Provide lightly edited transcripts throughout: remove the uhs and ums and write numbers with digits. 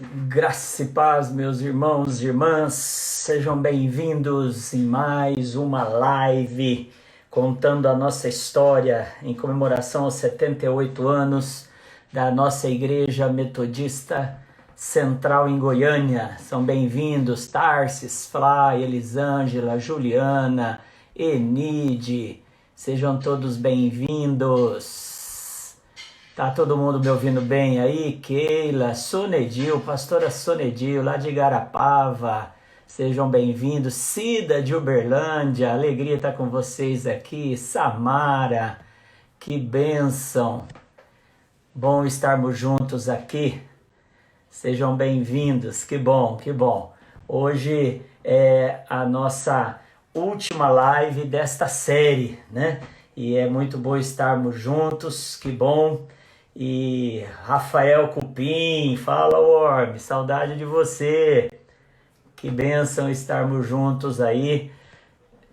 Graça e paz, meus irmãos e irmãs, sejam bem-vindos em mais uma live contando a nossa história em comemoração aos 78 anos da nossa Igreja Metodista Central em Goiânia. São bem-vindos Tarsis, Flá, Elisângela, Juliana, Enide, sejam todos bem-vindos. Tá todo mundo me ouvindo bem aí? Keila, Sonedil, pastora Sonedil, lá de Igarapava, sejam bem-vindos. Cida de Uberlândia, alegria estar com vocês aqui. Samara, que bênção, bom estarmos juntos aqui. Sejam bem-vindos, que bom, que bom. Hoje é a nossa última live desta série, né? E é muito bom estarmos juntos, que bom. E Rafael Cupim, fala Worm, saudade de você. Que bênção estarmos juntos aí.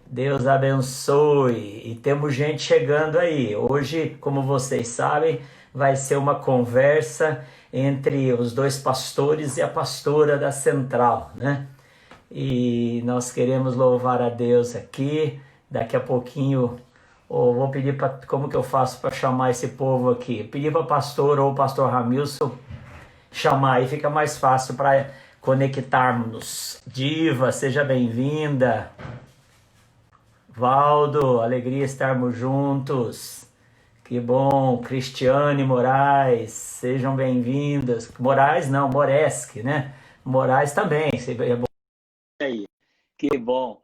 Deus abençoe. E temos gente chegando aí. Hoje, como vocês sabem, vai ser uma conversa entre os dois pastores e a pastora da Central, né? E nós queremos louvar a Deus aqui. Daqui a pouquinho, vou pedir para como que eu faço para chamar esse povo aqui. Pedir para a pastora ou o pastor Ramilson chamar, aí fica mais fácil para conectarmos. Diva, seja bem-vinda. Valdo, alegria estarmos juntos. Que bom. Cristiane Moraes, sejam bem-vindas. Moraes não, Moresque, né? Moraes também, é bom aí. Que bom.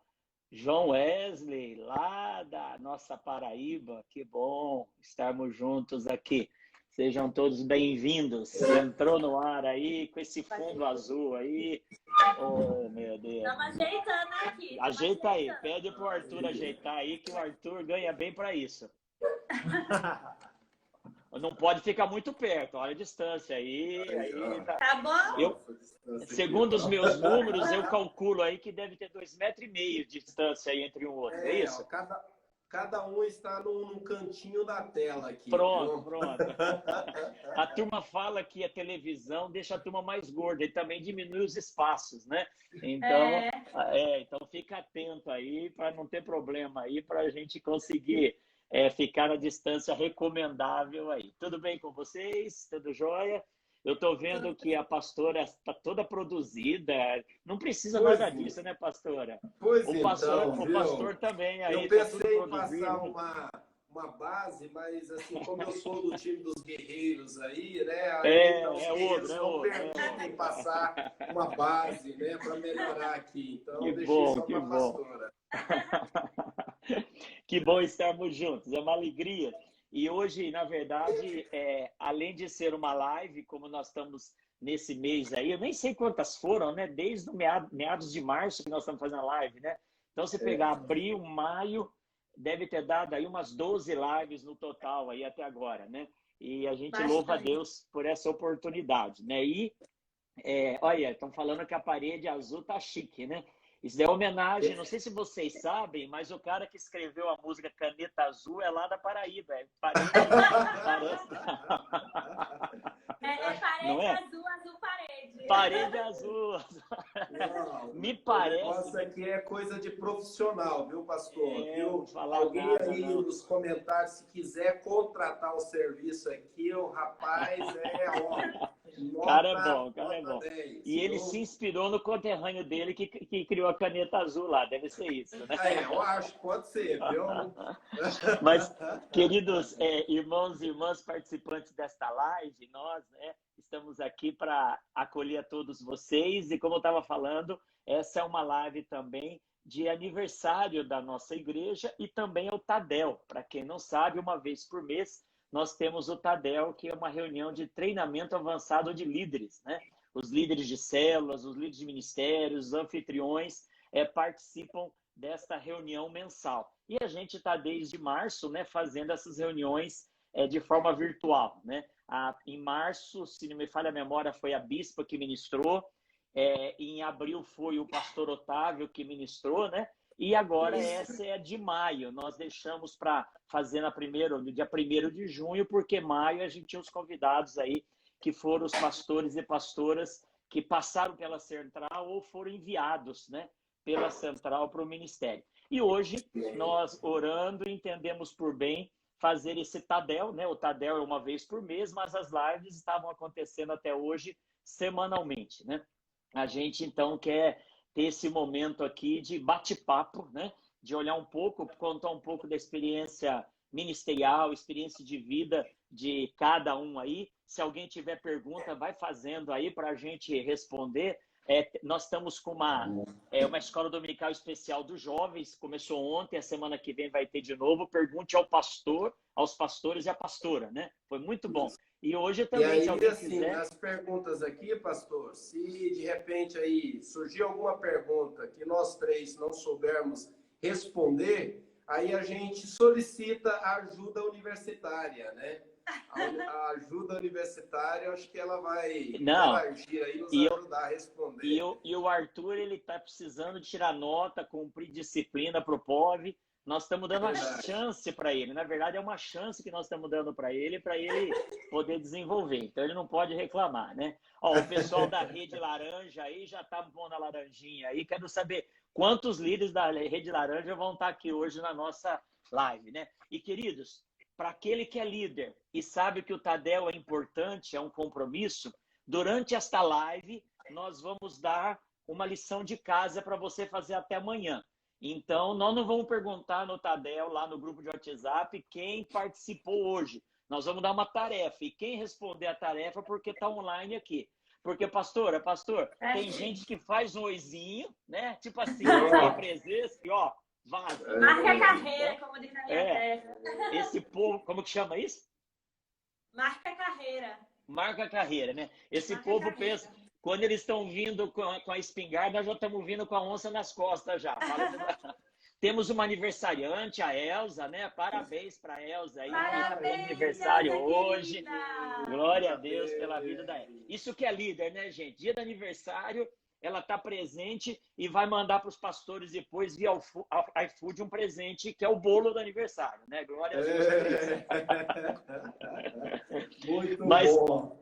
João Wesley, lá da nossa Paraíba, que bom estarmos juntos aqui. Sejam todos bem-vindos. Entrou no ar aí com esse fundo azul aí. Oh, meu Deus. Estamos ajeitando aqui. Ajeita aí, pede pro Arthur ajeitar aí, que o Arthur ganha bem para isso. Não pode ficar muito perto, olha a distância aí. Tá bom? Segundo os meus números, eu calculo aí que deve ter 2,5 metros de distância aí entre um outro, é isso? Cada um está num cantinho da tela aqui. Pronto. A turma fala que a televisão deixa a turma mais gorda e também diminui os espaços, né? Então fica atento aí para não ter problema aí, para a gente conseguir ficar na distância recomendável aí. Tudo bem com vocês? Tudo jóia? Eu estou vendo que a pastora está toda produzida. Não precisa nada disso, né, pastora? Pois o pastor também. Aí eu pensei em passar uma base, mas assim, como eu sou do time dos guerreiros aí, né? Aí eles não permitem passar uma base, né? Para melhorar aqui. Então, que deixei bom, só para a pastora. Que bom estarmos juntos. É uma alegria. E hoje, na verdade, além de ser uma live, como nós estamos nesse mês aí, eu nem sei quantas foram, né? Desde meados de março que nós estamos fazendo a live, né? Então, se pegar abril, maio, deve ter dado aí umas 12 lives no total aí até agora, né? E a gente louva a Deus por essa oportunidade, né? E, olha, estão falando que a parede azul tá chique, né? Isso é homenagem, não sei se vocês sabem, mas o cara que escreveu a música Caneta Azul é lá da Paraíba. Parede não é? azul, azul parede. Parede azul. Não, Me parece. O negócio aqui é coisa de profissional, viu, pastor? Alguém nada, aí não. Nos comentários, se quiser contratar o serviço aqui, o rapaz cara é bom. 10, e ele se inspirou no conterrâneo dele que criou a caneta azul lá, deve ser isso, né? Eu acho, pode ser, viu? Mas, queridos irmãos e irmãs participantes desta live, nós estamos aqui para acolher a todos vocês e, como eu estava falando, essa é uma live também de aniversário da nossa igreja e também é o Tadel. Para quem não sabe, uma vez por mês nós temos o Tadel, que é uma reunião de treinamento avançado de líderes, né? Os líderes de células, os líderes de ministérios, os anfitriões participam desta reunião mensal. E a gente está desde março, né, fazendo essas reuniões de forma virtual, né? Em março, se não me falha a memória, foi a bispa que ministrou. Em abril foi o pastor Otávio que ministrou, né? E agora essa é a de maio. Nós deixamos para fazer no dia 1º de junho, porque maio a gente tinha os convidados aí, que foram os pastores e pastoras que passaram pela central ou foram enviados, né, pela central para o ministério. E hoje, nós orando, entendemos por bem fazer esse Tadel, né? O Tadel é uma vez por mês, mas as lives estavam acontecendo até hoje semanalmente, né? A gente, então, quer ter esse momento aqui de bate-papo, né? De olhar um pouco, contar um pouco da experiência ministerial, experiência de vida de cada um aí. Se alguém tiver pergunta, vai fazendo aí para a gente responder. Nós estamos com uma escola dominical especial dos jovens, começou ontem, a semana que vem vai ter de novo. Pergunte ao pastor, aos pastores e à pastora, né? Foi muito bom. E hoje também, e aí, se alguém assim, quiser... nas perguntas aqui, pastor, se de repente aí surgir alguma pergunta que nós três não soubermos responder, aí a gente solicita a ajuda universitária, né? A ajuda universitária, acho que ela vai interagir aí, nos ajudar a responder. E o Arthur, ele está precisando tirar nota, cumprir disciplina para o POV. Nós estamos dando uma chance para ele. Na verdade, é uma chance que nós estamos dando para ele poder desenvolver. Então, ele não pode reclamar, né? Ó, o pessoal da Rede Laranja aí já está pondo a laranjinha aí. Quero saber quantos líderes da Rede Laranja vão estar aqui hoje na nossa live, né? E, queridos, para aquele que é líder e sabe que o Tadel é importante, é um compromisso, durante esta live nós vamos dar uma lição de casa para você fazer até amanhã. Então, nós não vamos perguntar no Tadel, lá no grupo de WhatsApp, quem participou hoje. Nós vamos dar uma tarefa. E quem responder a tarefa, porque está online aqui. Porque, pastor, tem gente que faz um oizinho, né? Tipo assim, tem presença e, ó, vaza. Marca a carreira, como diz na minha terra. Esse povo, como que chama isso? Marca a carreira. Marca a carreira, né? Esse povo pensa, quando eles estão vindo com a espingarda, nós já estamos vindo com a onça nas costas já. Temos uma aniversariante, a Elza, né? Parabéns para a Elza aí, que é aniversário hoje. Glória a Deus pela vida da Elza. Isso que é líder, né, gente? Dia do aniversário, ela está presente e vai mandar para os pastores depois, via iFood, um presente, que é o bolo do aniversário, né? Glória a Deus. Muito bom.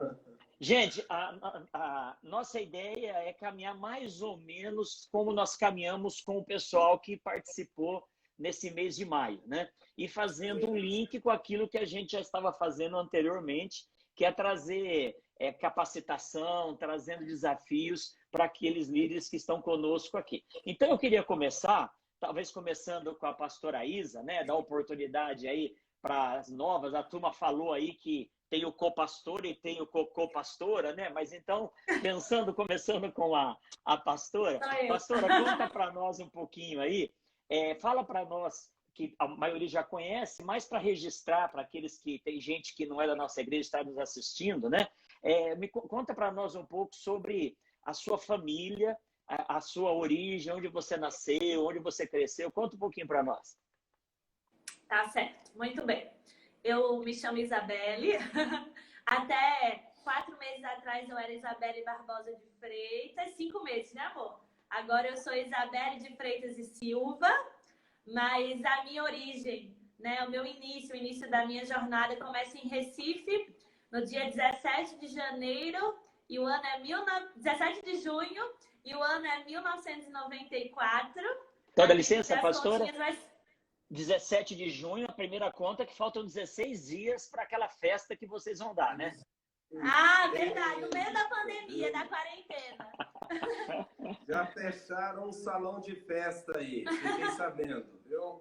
Gente, a nossa ideia é caminhar mais ou menos como nós caminhamos com o pessoal que participou nesse mês de maio, né? E fazendo um link com aquilo que a gente já estava fazendo anteriormente, que é trazer capacitação, trazendo desafios para aqueles líderes que estão conosco aqui. Então, eu queria começar, talvez começando com a pastora Isa, né? Dar oportunidade aí para as novas. A turma falou aí que tem o co-pastor e tem o co-pastora, né? Mas então, começando com a pastora. Pastora, conta para nós um pouquinho aí. Fala para nós, que a maioria já conhece, mas para registrar, para aqueles que tem gente que não é da nossa igreja está nos assistindo, né? Conta para nós um pouco sobre a sua família, a sua origem, onde você nasceu, onde você cresceu. Conta um pouquinho para nós. Tá certo, muito bem. Eu me chamo Isabelle. Até 4 meses atrás eu era Isabelle Barbosa de Freitas. 5 meses, né, amor? Agora eu sou Isabelle de Freitas e Silva. Mas a minha origem, né, o início da minha jornada começa em Recife, no dia 17 de janeiro, e o ano é 17 de junho, e o ano é 1994. Então, dá licença, pastora? 17 de junho, a primeira conta, que faltam 16 dias para aquela festa que vocês vão dar, né? Ah, verdade. No meio da pandemia, da quarentena. Já fecharam um salão de festa aí, fiquei sabendo, viu?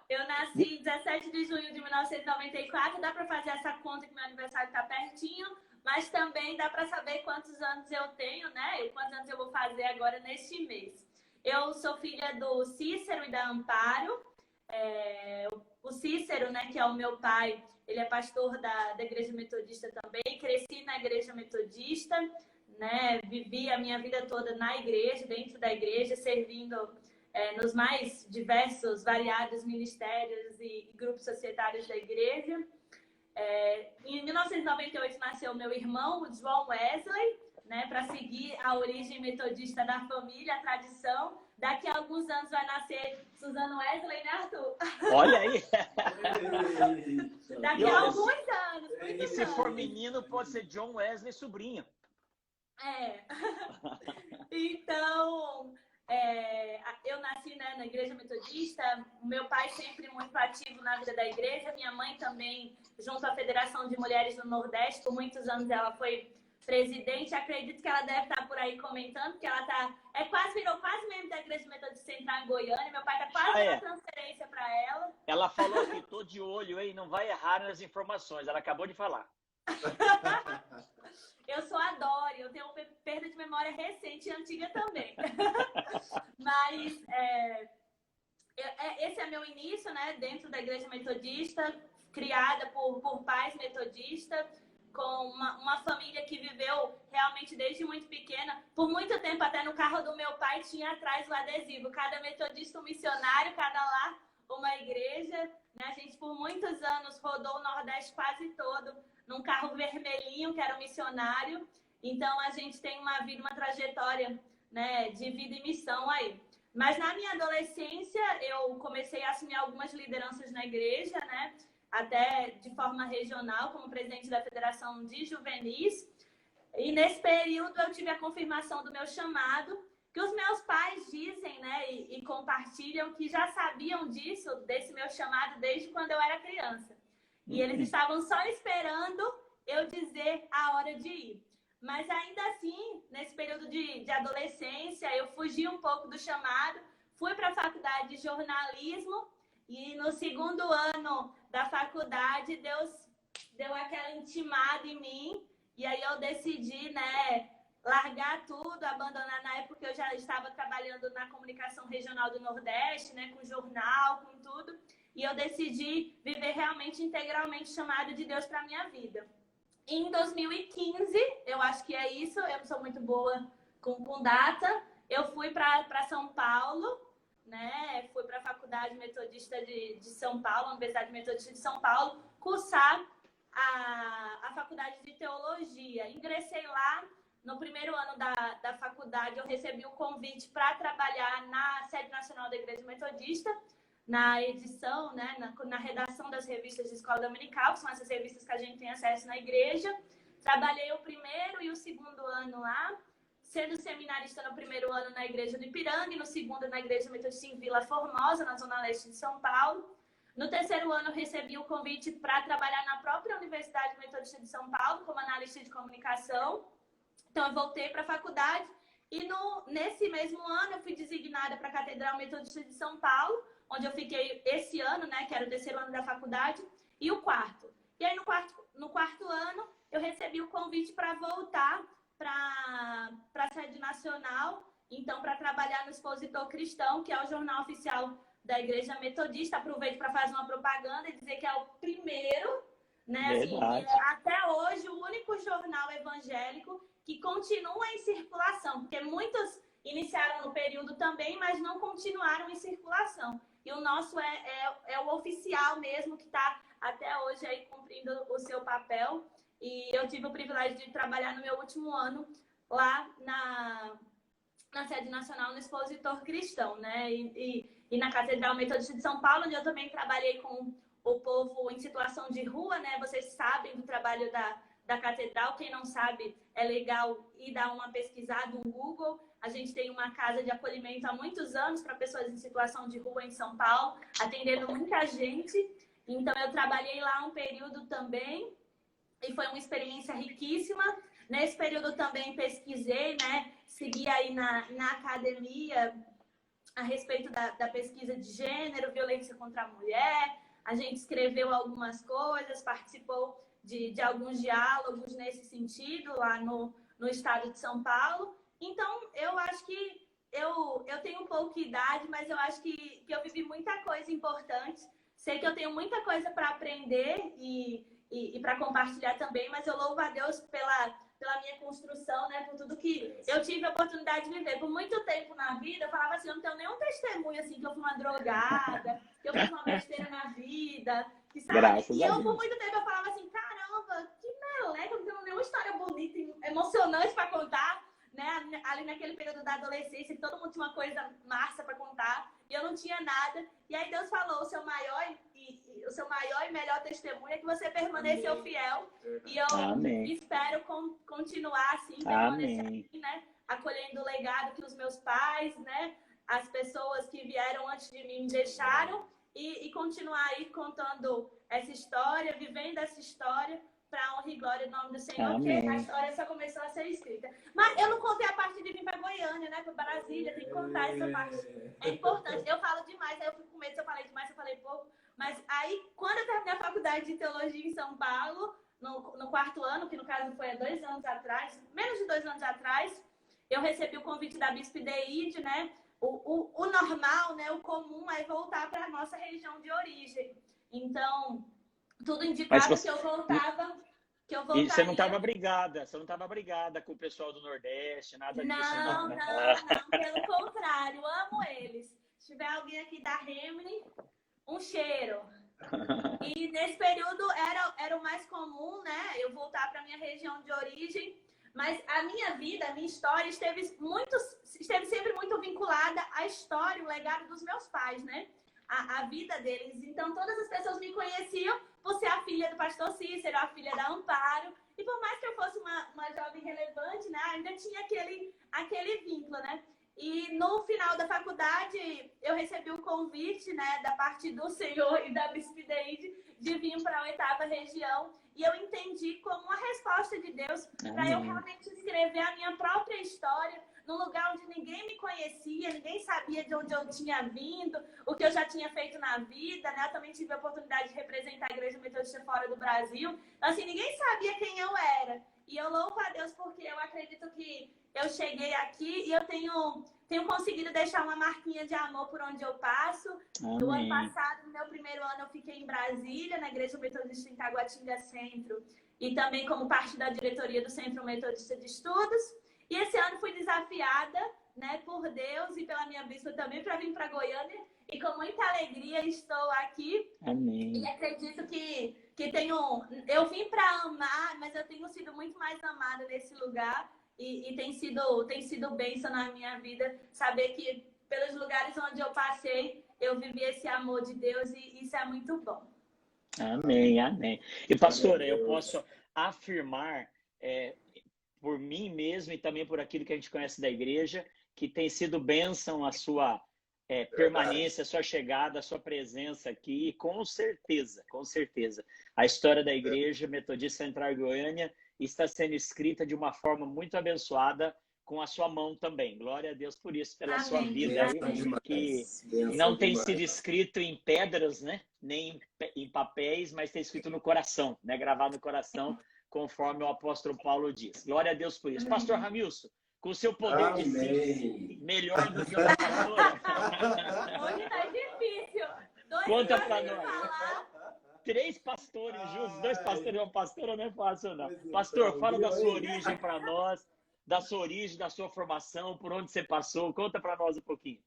Eu nasci em 17 de junho de 1994. Dá para fazer essa conta que meu aniversário está pertinho, mas também dá para saber quantos anos eu tenho, né? E quantos anos eu vou fazer agora neste mês. Eu sou filha do Cícero e da Amparo. O Cícero, né, que é o meu pai, ele é pastor da Igreja Metodista também. Cresci na Igreja Metodista, né? Vivi a minha vida toda na igreja, dentro da igreja, servindo nos mais diversos, variados ministérios e grupos societários da igreja. Em 1998 nasceu meu irmão, o João Wesley, né, para seguir a origem metodista da família, a tradição. Daqui a alguns anos vai nascer Suzano Wesley, né, Arthur? Olha aí! Daqui a alguns anos. E se for menino, pode ser John Wesley sobrinho. É. Então, eu nasci, né, na igreja metodista. O meu pai sempre muito ativo na vida da igreja. Minha mãe também, junto à Federação de Mulheres do Nordeste. Por muitos anos ela foi presidente. Acredito que ela deve estar por aí comentando, que ela virou quase membro da igreja metodista central em Goiânia. Meu pai está quase dando transferência para ela. Ela falou que tô de olho, hein? Não vai errar nas informações. Ela acabou de falar. Eu sou a Dori, eu tenho perda de memória recente e antiga também. Mas esse é meu início, né, dentro da igreja metodista, criada por pais metodistas, com uma família que viveu realmente desde muito pequena. Por muito tempo, até no carro do meu pai tinha atrás o adesivo, cada metodista um missionário, cada lar uma igreja. Né? A gente por muitos anos rodou o Nordeste quase todo num carro vermelhinho, que era um missionário. Então, a gente tem uma trajetória, né, de vida e missão aí. Mas na minha adolescência, eu comecei a assumir algumas lideranças na igreja, né, até de forma regional, como presidente da Federação de Juvenis. E nesse período, eu tive a confirmação do meu chamado, que os meus pais dizem, né, e compartilham que já sabiam disso, desse meu chamado, desde quando eu era criança. E eles estavam só esperando eu dizer a hora de ir. Mas ainda assim, nesse período de adolescência, eu fugi um pouco do chamado, fui para a faculdade de jornalismo e no segundo ano da faculdade, Deus deu aquela intimada em mim e aí eu decidi, né, largar tudo, abandonar. Na época eu já estava trabalhando na comunicação regional do Nordeste, né, com jornal, com tudo. E eu decidi viver realmente integralmente o chamado de Deus para a minha vida. Em 2015, eu acho que é isso, eu não sou muito boa com data, eu fui para São Paulo, né? Fui para a Faculdade Metodista de São Paulo, a Universidade Metodista de São Paulo, cursar a Faculdade de Teologia. Ingressei lá, no primeiro ano da faculdade, eu recebi o convite para trabalhar na sede nacional da Igreja Metodista, na edição, né, na redação das revistas de escola dominical, que são essas revistas que a gente tem acesso na igreja. Trabalhei o primeiro e o segundo ano lá, sendo seminarista no primeiro ano na igreja do Ipiranga e no segundo na igreja metodista em Vila Formosa, na zona leste de São Paulo. No terceiro ano, eu recebi o convite para trabalhar na própria Universidade Metodista de São Paulo, como analista de comunicação. Então, eu voltei para a faculdade e nesse mesmo ano, eu fui designada para a Catedral Metodista de São Paulo, onde eu fiquei esse ano, né, que era o terceiro ano da faculdade, e o quarto. E aí, no quarto ano, eu recebi o convite para voltar para a sede nacional, então, para trabalhar no Expositor Cristão, que é o jornal oficial da Igreja Metodista. Aproveito para fazer uma propaganda e dizer que é o primeiro, né, assim, até hoje, o único jornal evangélico que continua em circulação, porque muitos iniciaram no período também, mas não continuaram em circulação. E o nosso é o oficial mesmo, que está até hoje aí cumprindo o seu papel. E eu tive o privilégio de trabalhar no meu último ano lá na sede nacional, no Expositor Cristão, né? E na Catedral Metodista de São Paulo, onde eu também trabalhei com o povo em situação de rua, né? Vocês sabem do trabalho da Catedral. Quem não sabe, é legal ir dar uma pesquisada, um Google. A gente tem uma casa de acolhimento há muitos anos para pessoas em situação de rua em São Paulo, atendendo muita gente. Então, eu trabalhei lá um período também e foi uma experiência riquíssima. Nesse período também pesquisei, né? Segui aí na academia a respeito da pesquisa de gênero, violência contra a mulher. A gente escreveu algumas coisas, participou de alguns diálogos nesse sentido lá no estado de São Paulo. Então, eu acho que eu tenho pouca idade, mas eu acho que eu vivi muita coisa importante. Sei que eu tenho muita coisa para aprender e para compartilhar também, mas eu louvo a Deus pela minha construção, né? Por tudo que eu tive a oportunidade de viver. Por muito tempo na vida, eu falava assim, eu não tenho nenhum testemunho, assim, que eu fui uma drogada, que eu fiz uma besteira na vida, que, sabe? Graças e a eu, Deus. por muito tempo, eu falava assim, caramba, que meleca, eu não tenho nenhuma história bonita, emocionante para contar, né? ali naquele período da adolescência, que todo mundo tinha uma coisa massa para contar, e eu não tinha nada. E aí Deus falou, o seu maior e melhor testemunho é que você permaneceu Amém. fiel. E eu espero continuar assim, permanecer assim, né? Acolhendo o legado que os meus pais, né? As pessoas que vieram antes de mim me deixaram. E continuar aí contando essa história, vivendo essa história, para a honra e glória do nome do Senhor, porque a história só começou a ser escrita. Mas eu não contei a parte de vir para Goiânia, né? Para Brasília, tem que contar essa parte. É importante. Eu falo demais, aí eu fico com medo se eu falei demais, se eu falei pouco. Mas aí, quando eu terminei a faculdade de teologia em São Paulo, no quarto ano, que no caso foi há 2 anos atrás, menos de 2 anos atrás, eu recebi o convite da Bispo Ideide, né? O normal, né? O comum é voltar para a nossa região de origem. Então, tudo indicava que eu voltava. E você não estava brigada com o pessoal do Nordeste, nada disso, não. Não, pelo contrário, amo eles. Se tiver alguém aqui da Remini, um cheiro. E nesse período era o mais comum, né? Eu voltar para minha região de origem. Mas a minha vida, a minha história esteve sempre muito vinculada à história, o legado dos meus pais, né? A vida deles. Então, todas as pessoas me conheciam por ser a filha do pastor Cícero, a filha da Amparo. E por mais que eu fosse uma jovem relevante, né? Ainda tinha aquele vínculo, né? E no final da faculdade, eu recebi um convite, né? Da parte do Senhor e da Bispo Ideide de vir para a 8ª região. E eu entendi como uma resposta de Deus para eu realmente escrever a minha própria história num lugar onde ninguém me conhecia, ninguém sabia de onde eu tinha vindo, o que eu já tinha feito na vida, né? Eu também tive a oportunidade de representar a Igreja Metodista fora do Brasil. Então, assim, ninguém sabia quem eu era. E eu louvo a Deus porque eu acredito que eu cheguei aqui e eu tenho conseguido deixar uma marquinha de amor por onde eu passo. No ano passado, no meu primeiro ano, eu fiquei em Brasília, na Igreja Metodista em Taguatinga Centro, e também como parte da diretoria do Centro Metodista de Estudos. E esse ano fui desafiada, né, por Deus e pela minha bispa também para vir para Goiânia. E com muita alegria estou aqui. Amém. E acredito que eu vim para amar, mas eu tenho sido muito mais amada nesse lugar. E tem sido bênção na minha vida saber que pelos lugares onde eu passei, eu vivi esse amor de Deus e isso é muito bom. Amém. E pastora, eu posso afirmar por mim mesmo e também por aquilo que a gente conhece da igreja, que tem sido bênção a sua permanência, a sua chegada, a sua presença aqui, e com certeza, a história da Igreja Metodista Central Goiânia está sendo escrita de uma forma muito abençoada com a sua mão também. Glória a Deus por isso, pela sua vida aí, que não tem sido escrito em pedras, né? Nem em papéis, mas tem escrito no coração, né? Gravado no coração, conforme o apóstolo Paulo diz. Glória a Deus por isso. Pastor Ramilson, com o seu poder de si, melhor do que o da pastora. Hoje tá difícil. Conta pra nós. 3 pastores juntos, 2 pastores e uma pastora, não é fácil, não. Pastor, fala da sua origem para nós, da sua origem, da sua formação, por onde você passou. Conta para nós um pouquinho.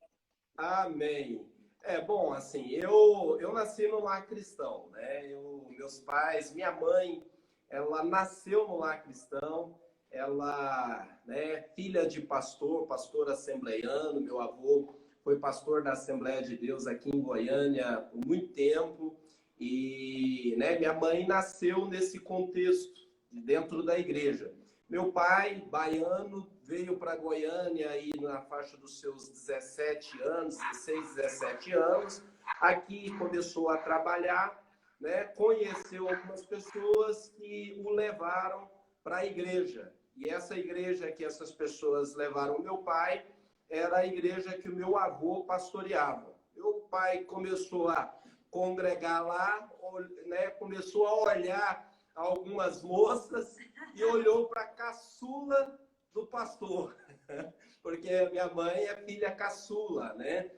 Amém. Bom, assim, eu nasci no lar cristão, né? Meus pais, minha mãe, ela nasceu no lar cristão. Ela, né, filha de pastor assembleiano. Meu avô foi pastor da Assembleia de Deus aqui em Goiânia por muito tempo. E, né, minha mãe nasceu nesse contexto, dentro da igreja. Meu pai, baiano, veio para Goiânia aí na faixa dos seus 17 anos, 16, 17 anos. Aqui começou a trabalhar, né, conheceu algumas pessoas que o levaram para a igreja. E essa igreja que essas pessoas levaram meu pai era a igreja que o meu avô pastoreava. Meu pai começou a congregar lá, né, começou a olhar algumas moças e olhou para a caçula do pastor, porque minha mãe é filha caçula, né?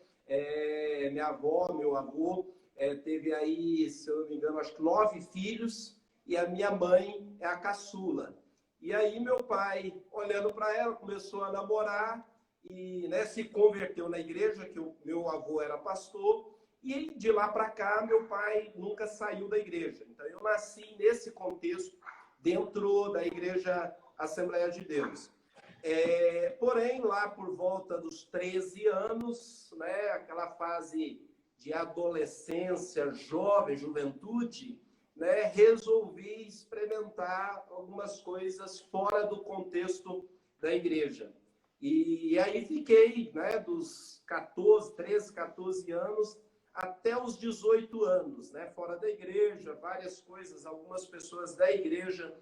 Minha avó, meu avô, teve aí, se eu não me engano, acho que 9 filhos, e a minha mãe é a caçula. E aí meu pai, olhando para ela, começou a namorar e, né, se converteu na igreja, que o meu avô era pastor. E de lá para cá, meu pai nunca saiu da igreja. Então, eu nasci nesse contexto, dentro da Igreja Assembleia de Deus. Porém, lá por volta dos 13 anos, né, aquela fase de adolescência, jovem, juventude, né, resolvi experimentar algumas coisas fora do contexto da igreja. E aí fiquei, né, dos 13, 14 anos até os 18 anos, né, fora da igreja, várias coisas, algumas pessoas da igreja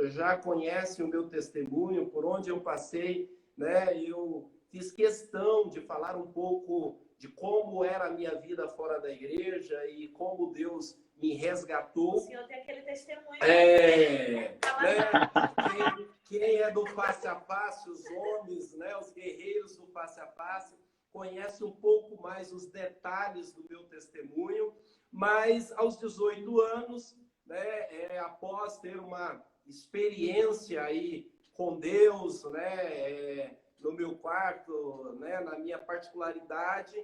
já conhecem o meu testemunho, por onde eu passei, né, eu fiz questão de falar um pouco de como era a minha vida fora da igreja e como Deus me resgatou. O senhor tem aquele testemunho. Né? Quem é do face a face, os homens, né, os guerreiros do face a face, conhece um pouco mais os detalhes do meu testemunho, mas aos 18 anos, né, após ter uma experiência aí com Deus, né, no meu quarto, né, na minha particularidade,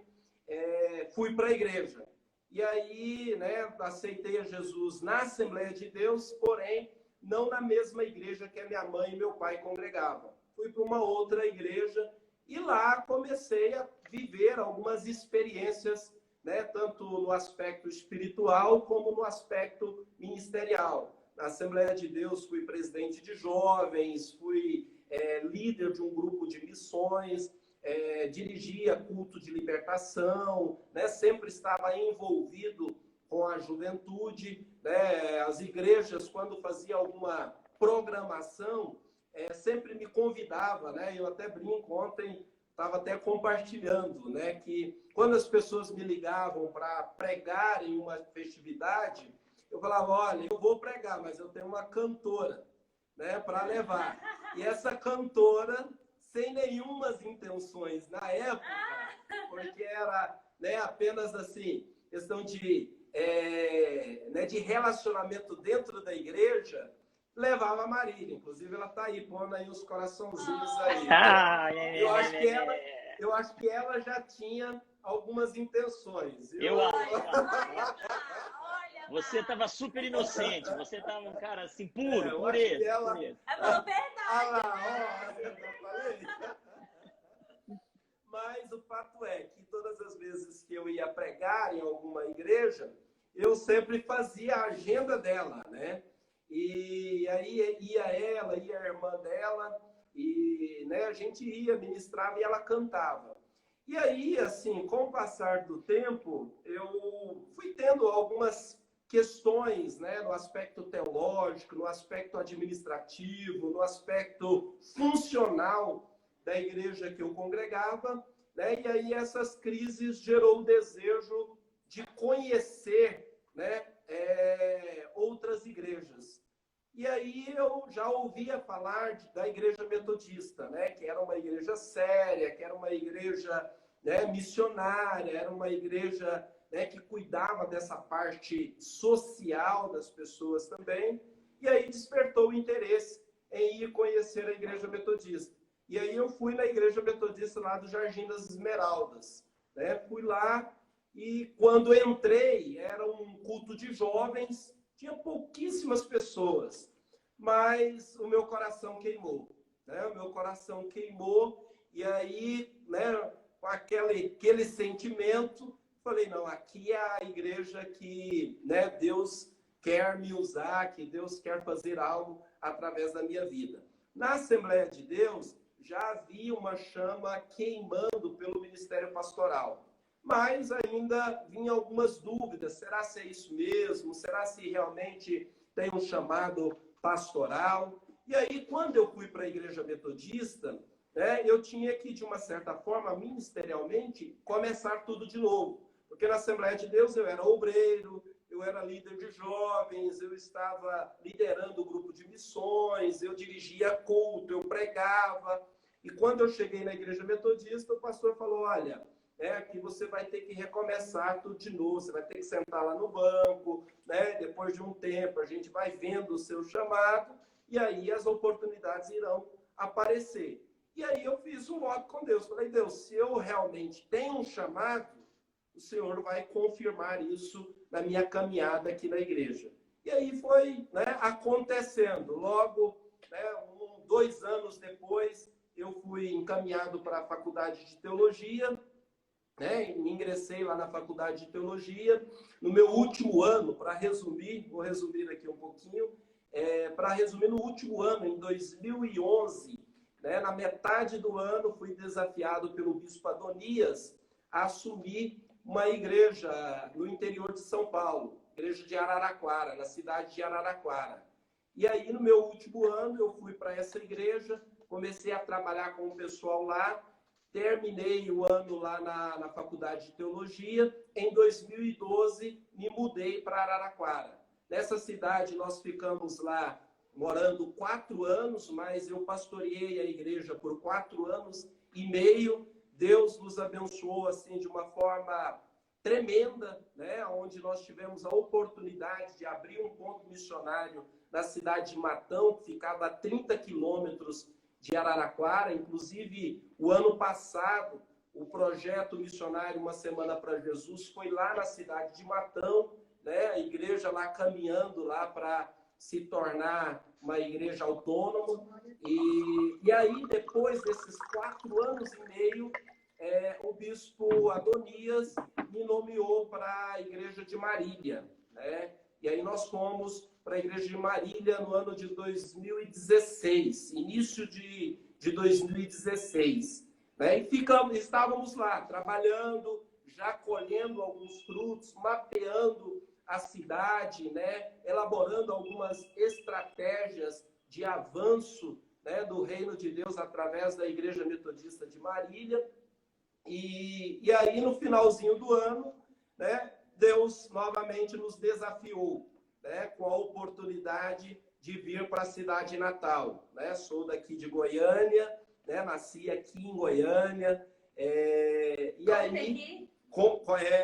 fui para a igreja. E aí, né, aceitei a Jesus na Assembleia de Deus, porém, não na mesma igreja que a minha mãe e meu pai congregavam. Fui para uma outra igreja e lá comecei a viver algumas experiências, né, tanto no aspecto espiritual como no aspecto ministerial. Na Assembleia de Deus fui presidente de jovens, fui líder de um grupo de missões, dirigia culto de libertação, né, sempre estava envolvido com a juventude, né, as igrejas, quando fazia alguma programação, sempre me convidava, né, eu até brinco, ontem estava até compartilhando, né, que quando as pessoas me ligavam para pregar em uma festividade, eu falava, olha, eu vou pregar, mas eu tenho uma cantora, né, para levar. E essa cantora, sem nenhumas intenções na época, porque era, né, apenas assim, questão de, né, de relacionamento dentro da igreja, levava a Marília. Inclusive, ela está aí, pondo aí os coraçãozinhos aí. Né? Eu acho que ela já tinha algumas intenções. Eu acho. Você estava super inocente, você estava um cara assim, puro, pureza. Ela falou verdade. Mas o fato é que todas as vezes que eu ia pregar em alguma igreja, eu sempre fazia a agenda dela, né? E aí ia ela, ia a irmã dela, e, né, a gente ia, ministrava e ela cantava. E aí, assim, com o passar do tempo, eu fui tendo algumas questões, né, no aspecto teológico, no aspecto administrativo, no aspecto funcional da igreja que eu congregava, né, e aí essas crises gerou o desejo de conhecer, né, outras igrejas. E aí eu já ouvia falar da igreja metodista, né, que era uma igreja séria, que era uma igreja, né, missionária, era uma igreja, né, que cuidava dessa parte social das pessoas também, e aí despertou o interesse em ir conhecer a igreja metodista. E aí eu fui na igreja metodista lá do Jardim das Esmeraldas, né? Fui lá e quando entrei, era um culto de jovens, tinha pouquíssimas pessoas, mas o meu coração queimou, né? O meu coração queimou e aí, né, com aquele sentimento, falei, não, aqui é a igreja que, né, Deus quer me usar, que Deus quer fazer algo através da minha vida. Na Assembleia de Deus, já havia uma chama queimando pelo ministério pastoral. Mas ainda vinha algumas dúvidas. Será se é isso mesmo? Será se realmente tem um chamado pastoral? E aí, quando eu fui para a igreja metodista, né, eu tinha que, de uma certa forma, ministerialmente, começar tudo de novo. Porque na Assembleia de Deus eu era obreiro, eu era líder de jovens, eu estava liderando o grupo de missões, eu dirigia culto, eu pregava. E quando eu cheguei na igreja metodista, o pastor falou, olha, aqui você vai ter que recomeçar tudo de novo, você vai ter que sentar lá no banco, né? Depois de um tempo a gente vai vendo o seu chamado e aí as oportunidades irão aparecer. E aí eu fiz um voto com Deus, falei, Deus, se eu realmente tenho um chamado, o Senhor vai confirmar isso na minha caminhada aqui na igreja. E aí foi, né, acontecendo. Logo, né, 2 anos depois, eu fui encaminhado para a faculdade de teologia, né? Ingressei lá na faculdade de teologia. No meu último ano, para resumir, vou resumir aqui um pouquinho, para resumir, no último ano, em 2011, né, na metade do ano, fui desafiado pelo bispo Adonias a assumir uma igreja no interior de São Paulo, igreja de Araraquara, na cidade de Araraquara. E aí, no meu último ano, eu fui para essa igreja, comecei a trabalhar com o pessoal lá, terminei o ano lá na faculdade de teologia. Em 2012, me mudei para Araraquara. Nessa cidade, nós ficamos lá morando 4 anos, mas eu pastoreei a igreja por 4 anos e meio. Deus nos abençoou assim de uma forma tremenda, né? Onde nós tivemos a oportunidade de abrir um ponto missionário na cidade de Matão, que ficava a 30 quilômetros de Araraquara. Inclusive, o ano passado, o projeto missionário Uma Semana para Jesus foi lá na cidade de Matão, né? A igreja lá caminhando lá para se tornar uma igreja autônoma. E aí, depois desses 4 anos e meio, o bispo Adonias me nomeou para a igreja de Marília, né? E aí nós fomos para a igreja de Marília no ano de 2016, início de 2016, né? E estávamos lá trabalhando, já colhendo alguns frutos, mapeando a cidade, né? Elaborando algumas estratégias de avanço, né, do reino de Deus através da Igreja Metodista de Marília. E aí, no finalzinho do ano, né, Deus novamente nos desafiou, né, com a oportunidade de vir para a cidade natal, né? Sou daqui de Goiânia, né? Nasci aqui em Goiânia. E aí,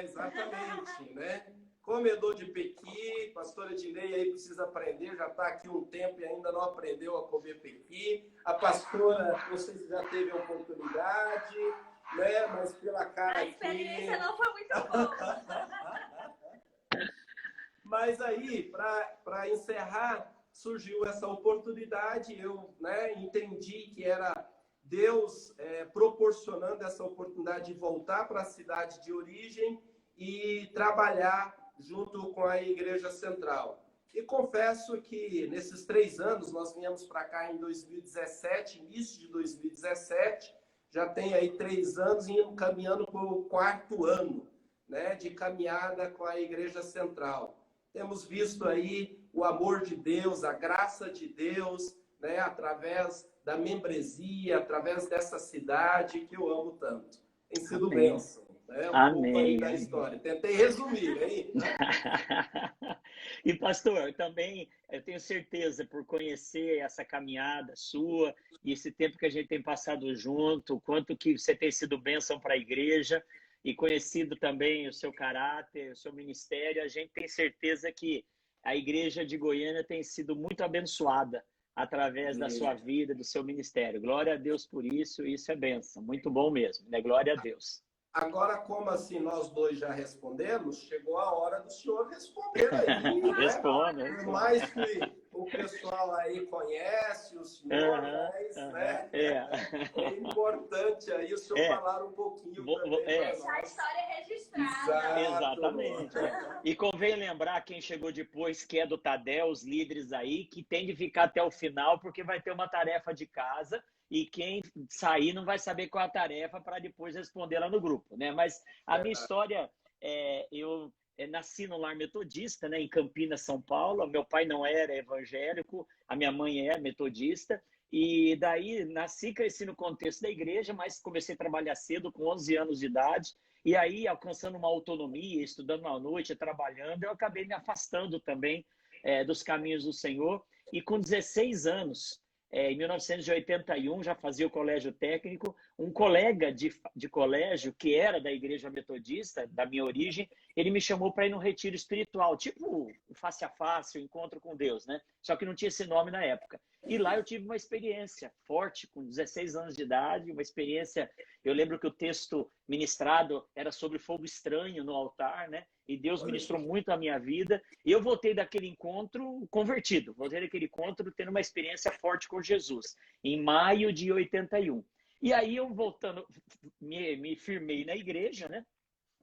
exatamente, né? Comedor de pequi, pastora Ednei aí precisa aprender, já está aqui um tempo e ainda não aprendeu a comer pequi. A pastora, vocês já teve a oportunidade, né? Mas pela cara a experiência aqui... não foi muito boa. Mas aí, para encerrar, surgiu essa oportunidade. Eu, né, entendi que era Deus proporcionando essa oportunidade de voltar para a cidade de origem e trabalhar junto com a Igreja Central. E confesso que nesses 3 anos, nós viemos para cá em 2017, início de 2017, já tem aí 3 anos e caminhando para o 4º ano, né, de caminhada com a Igreja Central. Temos visto aí o amor de Deus, a graça de Deus, né, através da membresia, através dessa cidade que eu amo tanto. Tem sido bênção. Um pouco aí da história. Tentei resumir aí. E pastor, também eu tenho certeza, por conhecer essa caminhada sua e esse tempo que a gente tem passado junto, o quanto que você tem sido bênção para a igreja e conhecido também o seu caráter, o seu ministério, a gente tem certeza que a igreja de Goiânia tem sido muito abençoada através da sua vida, do seu ministério. Glória a Deus por isso, isso é bênção. Muito bom mesmo, né? Glória a Deus. Agora, como assim nós dois já respondemos, chegou a hora do senhor responder aí. Né? Responda. Por mais que o pessoal aí conhece o senhor, mas né, é importante aí o senhor falar um pouquinho também. Deixar a história registrada. Exatamente. E convém lembrar quem chegou depois, que é do Tadel, os líderes aí, que tem de ficar até o final, porque vai ter uma tarefa de casa. E quem sair não vai saber qual é a tarefa para depois responder lá no grupo, né? Mas a minha história, eu nasci no lar metodista, né, em Campinas, São Paulo. Meu pai não era evangélico, a minha mãe é metodista. E daí nasci, cresci no contexto da igreja, mas comecei a trabalhar cedo, com 11 anos de idade. E aí, alcançando uma autonomia, estudando à noite, trabalhando, eu acabei me afastando também dos caminhos do Senhor. E com 16 anos... em 1981, já fazia o colégio técnico, um colega de colégio, que era da igreja metodista, da minha origem, ele me chamou para ir num retiro espiritual, tipo o face a face, o encontro com Deus, né? Só que não tinha esse nome na época. E lá eu tive uma experiência forte, com 16 anos de idade, uma experiência... Eu lembro que o texto ministrado era sobre fogo estranho no altar, né? e Deus ministrou muito a minha vida. E eu voltei daquele encontro convertido, voltei daquele encontro tendo uma experiência forte com Jesus, em maio de 81. E aí eu voltando, me firmei na igreja, né?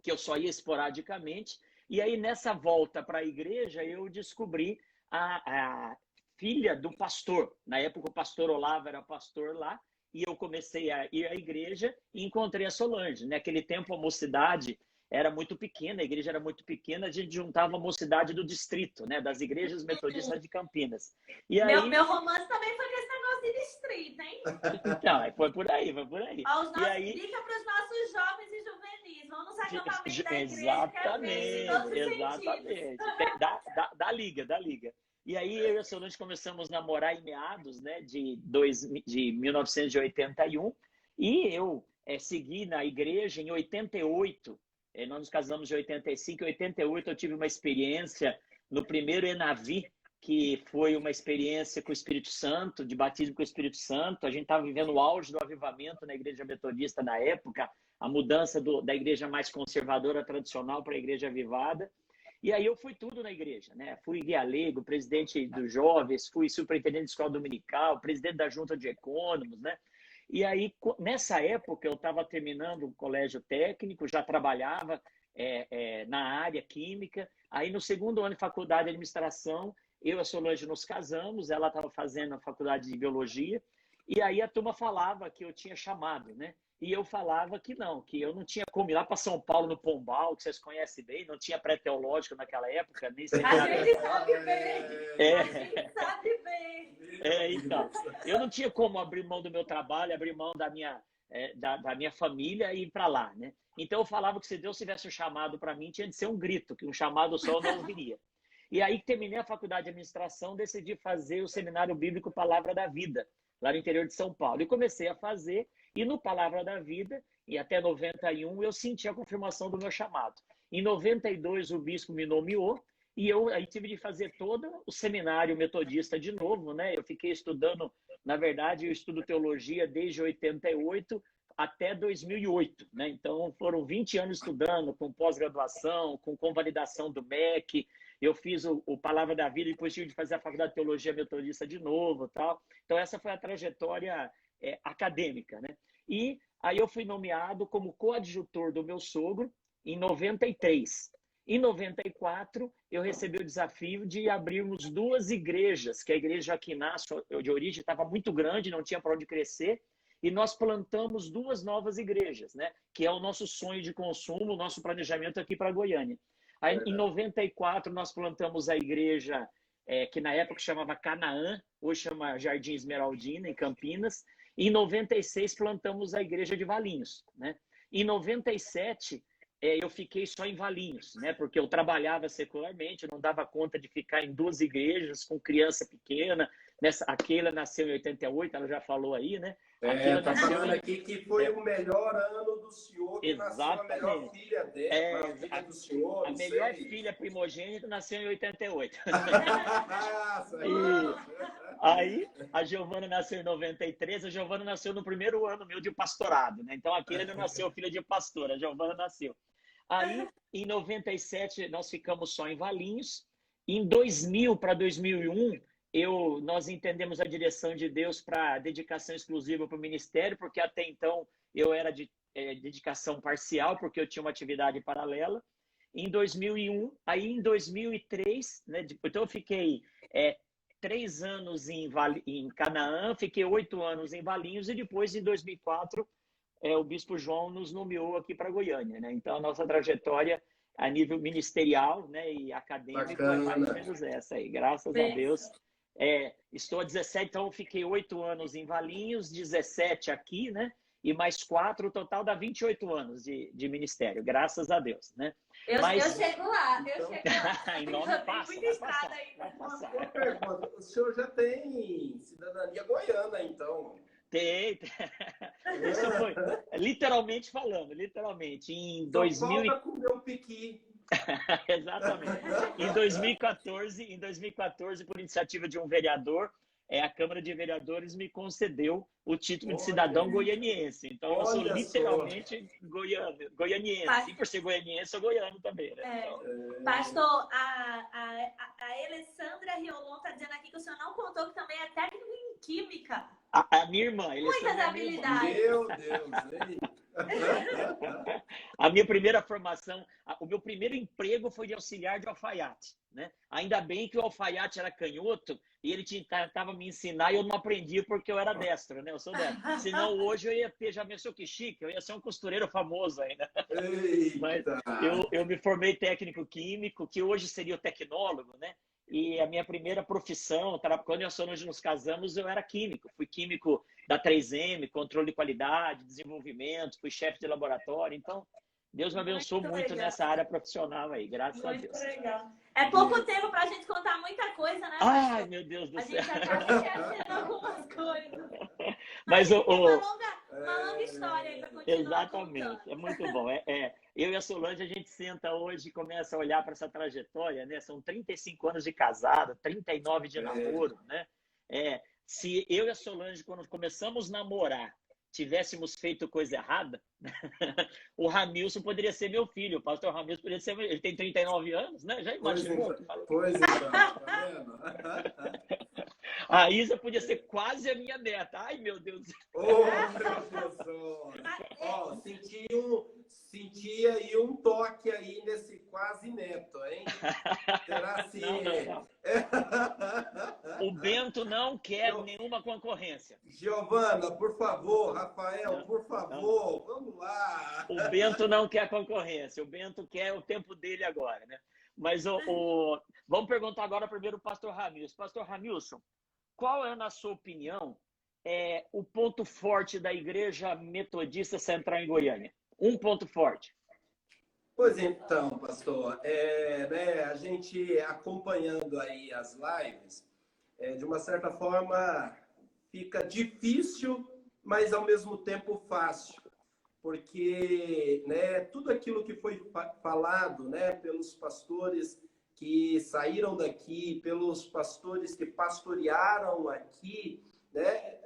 Que eu só ia esporadicamente. E aí nessa volta para a igreja eu descobri a filha do pastor. Na época o pastor Olavo era pastor lá, e eu comecei a ir à igreja e encontrei a Solange. Naquele tempo a mocidade era muito pequena, a igreja era muito pequena, a gente juntava a mocidade do distrito, né, das igrejas metodistas de Campinas. E aí... meu romance também foi com esse negócio de distrito, hein? Então, foi por aí, foi por aí. E aí... Dica para os nossos jovens e juvenis, vamos nos acampamentos da igreja, exatamente. Dá liga. E aí eu e a Solange começamos a namorar em meados, né, de 1981, e eu segui na igreja em 88. Nós nos casamos em 85, em 88 eu tive uma experiência no primeiro Enavi, que foi uma experiência com o Espírito Santo, de batismo com o Espírito Santo. A gente estava vivendo o auge do avivamento na igreja metodista na época, a mudança da igreja mais conservadora, tradicional, para a igreja avivada. E aí eu fui tudo na igreja, né? Fui guia leigo, presidente dos jovens, fui superintendente de escola dominical, presidente da junta de ecônomos, né? E aí, nessa época, eu estava terminando o colégio técnico, já trabalhava na área química. Aí, no segundo ano de faculdade de administração, eu e a Solange nos casamos, ela estava fazendo a faculdade de biologia, e aí a turma falava que eu tinha chamado, né? E eu falava que não, que eu não tinha como ir lá para São Paulo, no Pombal, que vocês conhecem bem, não tinha pré-teológico naquela época, nem sei nada. A gente sabe bem! A gente sabe bem! Então, eu não tinha como abrir mão do meu trabalho, abrir mão da minha família e ir para lá, né? Então eu falava que se Deus tivesse um chamado para mim, tinha de ser um grito, que um chamado só eu não ouviria. E aí terminei a faculdade de administração, decidi fazer o seminário bíblico Palavra da Vida, lá no interior de São Paulo. E comecei a fazer, e no Palavra da Vida, e até 91, eu senti a confirmação do meu chamado. Em 92, o bispo me nomeou, e eu aí tive de fazer todo o seminário metodista de novo, né? Eu fiquei estudando, na verdade, eu estudo teologia desde 88 até 2008, né? Então, foram 20 anos estudando, com pós-graduação, com convalidação do MEC. Eu fiz o Palavra da Vida, depois tive de fazer a faculdade de teologia metodista de novo, tal. Então, essa foi a trajetória acadêmica, né? E aí eu fui nomeado como coadjutor do meu sogro em 93. Em 94, eu recebi o desafio de abrirmos 2 igrejas, que a igreja Aquinas, de origem, estava muito grande, não tinha para onde crescer, e nós plantamos 2 novas igrejas, né? Que é o nosso sonho de consumo, o nosso planejamento aqui para Goiânia. Aí, em 94, nós plantamos a igreja que na época chamava Canaã, hoje chama Jardim Esmeraldina, em Campinas. E em 96, plantamos a igreja de Valinhos, né? Em 97... eu fiquei só em Valinhos, né? Porque eu trabalhava secularmente, não dava conta de ficar em 2 igrejas com criança pequena. A Keila nasceu em 88, ela já falou aí, né? Tá falando aqui que foi o melhor ano do senhor, que nasceu a melhor filha dela, a filha do senhor. A melhor filha primogênita nasceu em 88. Aí, a Giovana nasceu em 93, a Giovana nasceu no primeiro ano meu de pastorado, né? Então, a Keila não nasceu filha de pastor, a Giovana nasceu. Aí, em 97, nós ficamos só em Valinhos. Em 2000 para 2001, nós entendemos a direção de Deus para dedicação exclusiva para o ministério, porque até então eu era de dedicação parcial, porque eu tinha uma atividade paralela. Em 2001, aí em 2003, né, então eu fiquei 3 anos em Canaã, fiquei 8 anos em Valinhos, e depois, em 2004, o Bispo João nos nomeou aqui para Goiânia, né? Então, a nossa trajetória a nível ministerial, né, e acadêmico é mais ou menos essa aí, graças a Deus. Estou a 17, então eu fiquei 8 anos em Valinhos, 17 aqui, né? E mais 4, o total dá 28 anos de ministério, graças a Deus, né? Eu chego lá, eu chego lá. Em nome passa, muita estrada aí. Uma pergunta, o senhor já tem cidadania goiana, então? Tem. Isso foi, literalmente falando, literalmente, em Só 2000... falta comer um piqui. Exatamente. Em 2014, por iniciativa de um vereador, a Câmara de Vereadores me concedeu o título de cidadão goianiense. Então, eu sou literalmente goianiense. E por ser goianiense, sou goiano também, né? Então... Pastor, a Alessandra Riolon está dizendo aqui que o senhor não contou que também é técnico em química. A minha irmã. Muitas habilidades. Meu Deus, hein? A minha primeira formação, o meu primeiro emprego foi de auxiliar de alfaiate, né? Ainda bem que o alfaiate era canhoto e ele tentava me ensinar e eu não aprendia porque eu era destro, né? Eu sou destro. Senão hoje eu ia ter, já pensou que chique, eu ia ser um costureiro famoso ainda. Mas eu me formei técnico químico, que hoje seria o tecnólogo, né? E a minha primeira profissão, quando eu e a Solange nos casamos, eu era químico. Fui químico da 3M, controle de qualidade, desenvolvimento, fui chefe de laboratório. Então, Deus me abençoou muito nessa área profissional aí, graças a Deus. Muito legal. É pouco tempo para a gente contar muita coisa, né? Ai, meu Deus do céu. A gente acaba esquecendo algumas coisas. Mas uma longa história aí para continuar. Exatamente, contando. é muito bom. Eu e a Solange, a gente senta hoje e começa a olhar para essa trajetória, né? São 35 anos de casado, 39 de namoro, né? Se eu e a Solange, quando começamos a namorar, tivéssemos feito coisa errada, o Ramilson poderia ser meu filho, o pastor Ramilson poderia ser ele tem 39 anos, né? Já imaginou? Pois então, tá vendo? A Isa podia ser quase a minha neta. Ai, meu Deus. Ô, professor! Ó, senti aí um toque aí nesse quase neto, hein? Será assim? Não. O Bento não quer nenhuma concorrência. Giovana, por favor. Rafael, por favor. Vamos lá. O Bento não quer concorrência. O Bento quer o tempo dele agora, né? Mas vamos perguntar agora primeiro o pastor Ramilson. Pastor Ramilson, qual é, na sua opinião, o ponto forte da Igreja Metodista Central em Goiânia? Um ponto forte. Pois então, pastor, né, a gente acompanhando aí as lives, de uma certa forma fica difícil, mas ao mesmo tempo fácil, porque, né, tudo aquilo que foi falado, né, pelos pastores que saíram daqui, pelos pastores que pastorearam aqui, né,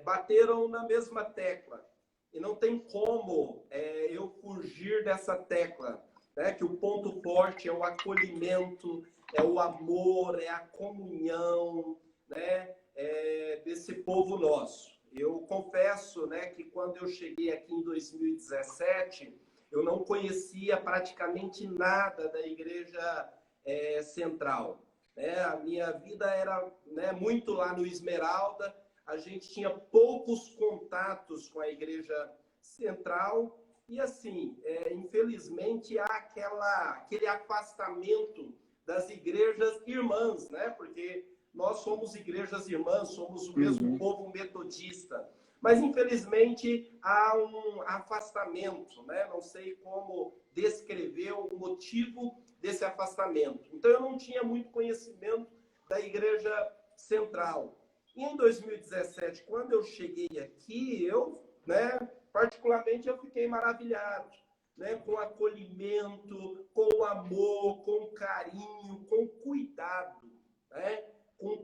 bateram na mesma tecla. E não tem como eu fugir dessa tecla, né, que o ponto forte é o acolhimento, é o amor, é a comunhão, né, desse povo nosso. Eu confesso, né, que quando eu cheguei aqui em 2017, eu não conhecia praticamente nada da Igreja Central. A minha vida era, né, muito lá no Esmeralda. A gente tinha poucos contatos com a Igreja Central e, assim, infelizmente, há aquele afastamento das igrejas irmãs, né? Porque nós somos igrejas irmãs, somos o mesmo povo metodista. Mas, infelizmente, há um afastamento, né? Não sei como descrever o motivo desse afastamento. Então, eu não tinha muito conhecimento da Igreja Central. E em 2017, quando eu cheguei aqui, né, particularmente, eu fiquei maravilhado, né, com o acolhimento, com o amor, com o carinho, com o cuidado, né, com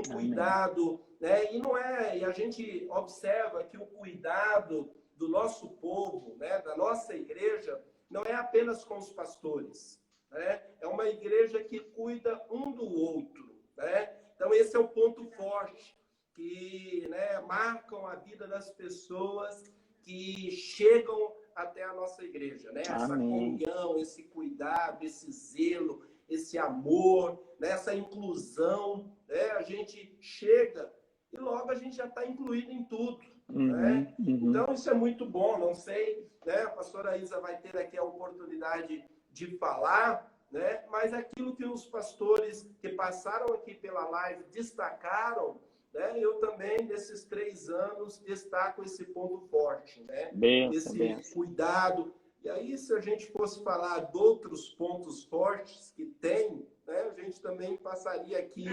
cuidado, né, e a gente observa que o cuidado do nosso povo, né, da nossa igreja, não é apenas com os pastores, né, é uma igreja que cuida um do outro, né. Então, esse é o ponto forte que, né, marcam a vida das pessoas que chegam até a nossa igreja, né? Essa comunhão, esse cuidado, esse zelo, esse amor, né? Essa inclusão, né? A gente chega e logo a gente já está incluído em tudo, né? Então, isso é muito bom. Não sei, né? A pastora Isa vai ter aqui a oportunidade de falar, né? Mas aquilo que os pastores que passaram aqui pela live destacaram, né? Eu também, nesses 3 anos, destaco esse ponto forte, né? Esse cuidado. E aí, se a gente fosse falar de outros pontos fortes que tem, né? A gente também passaria aqui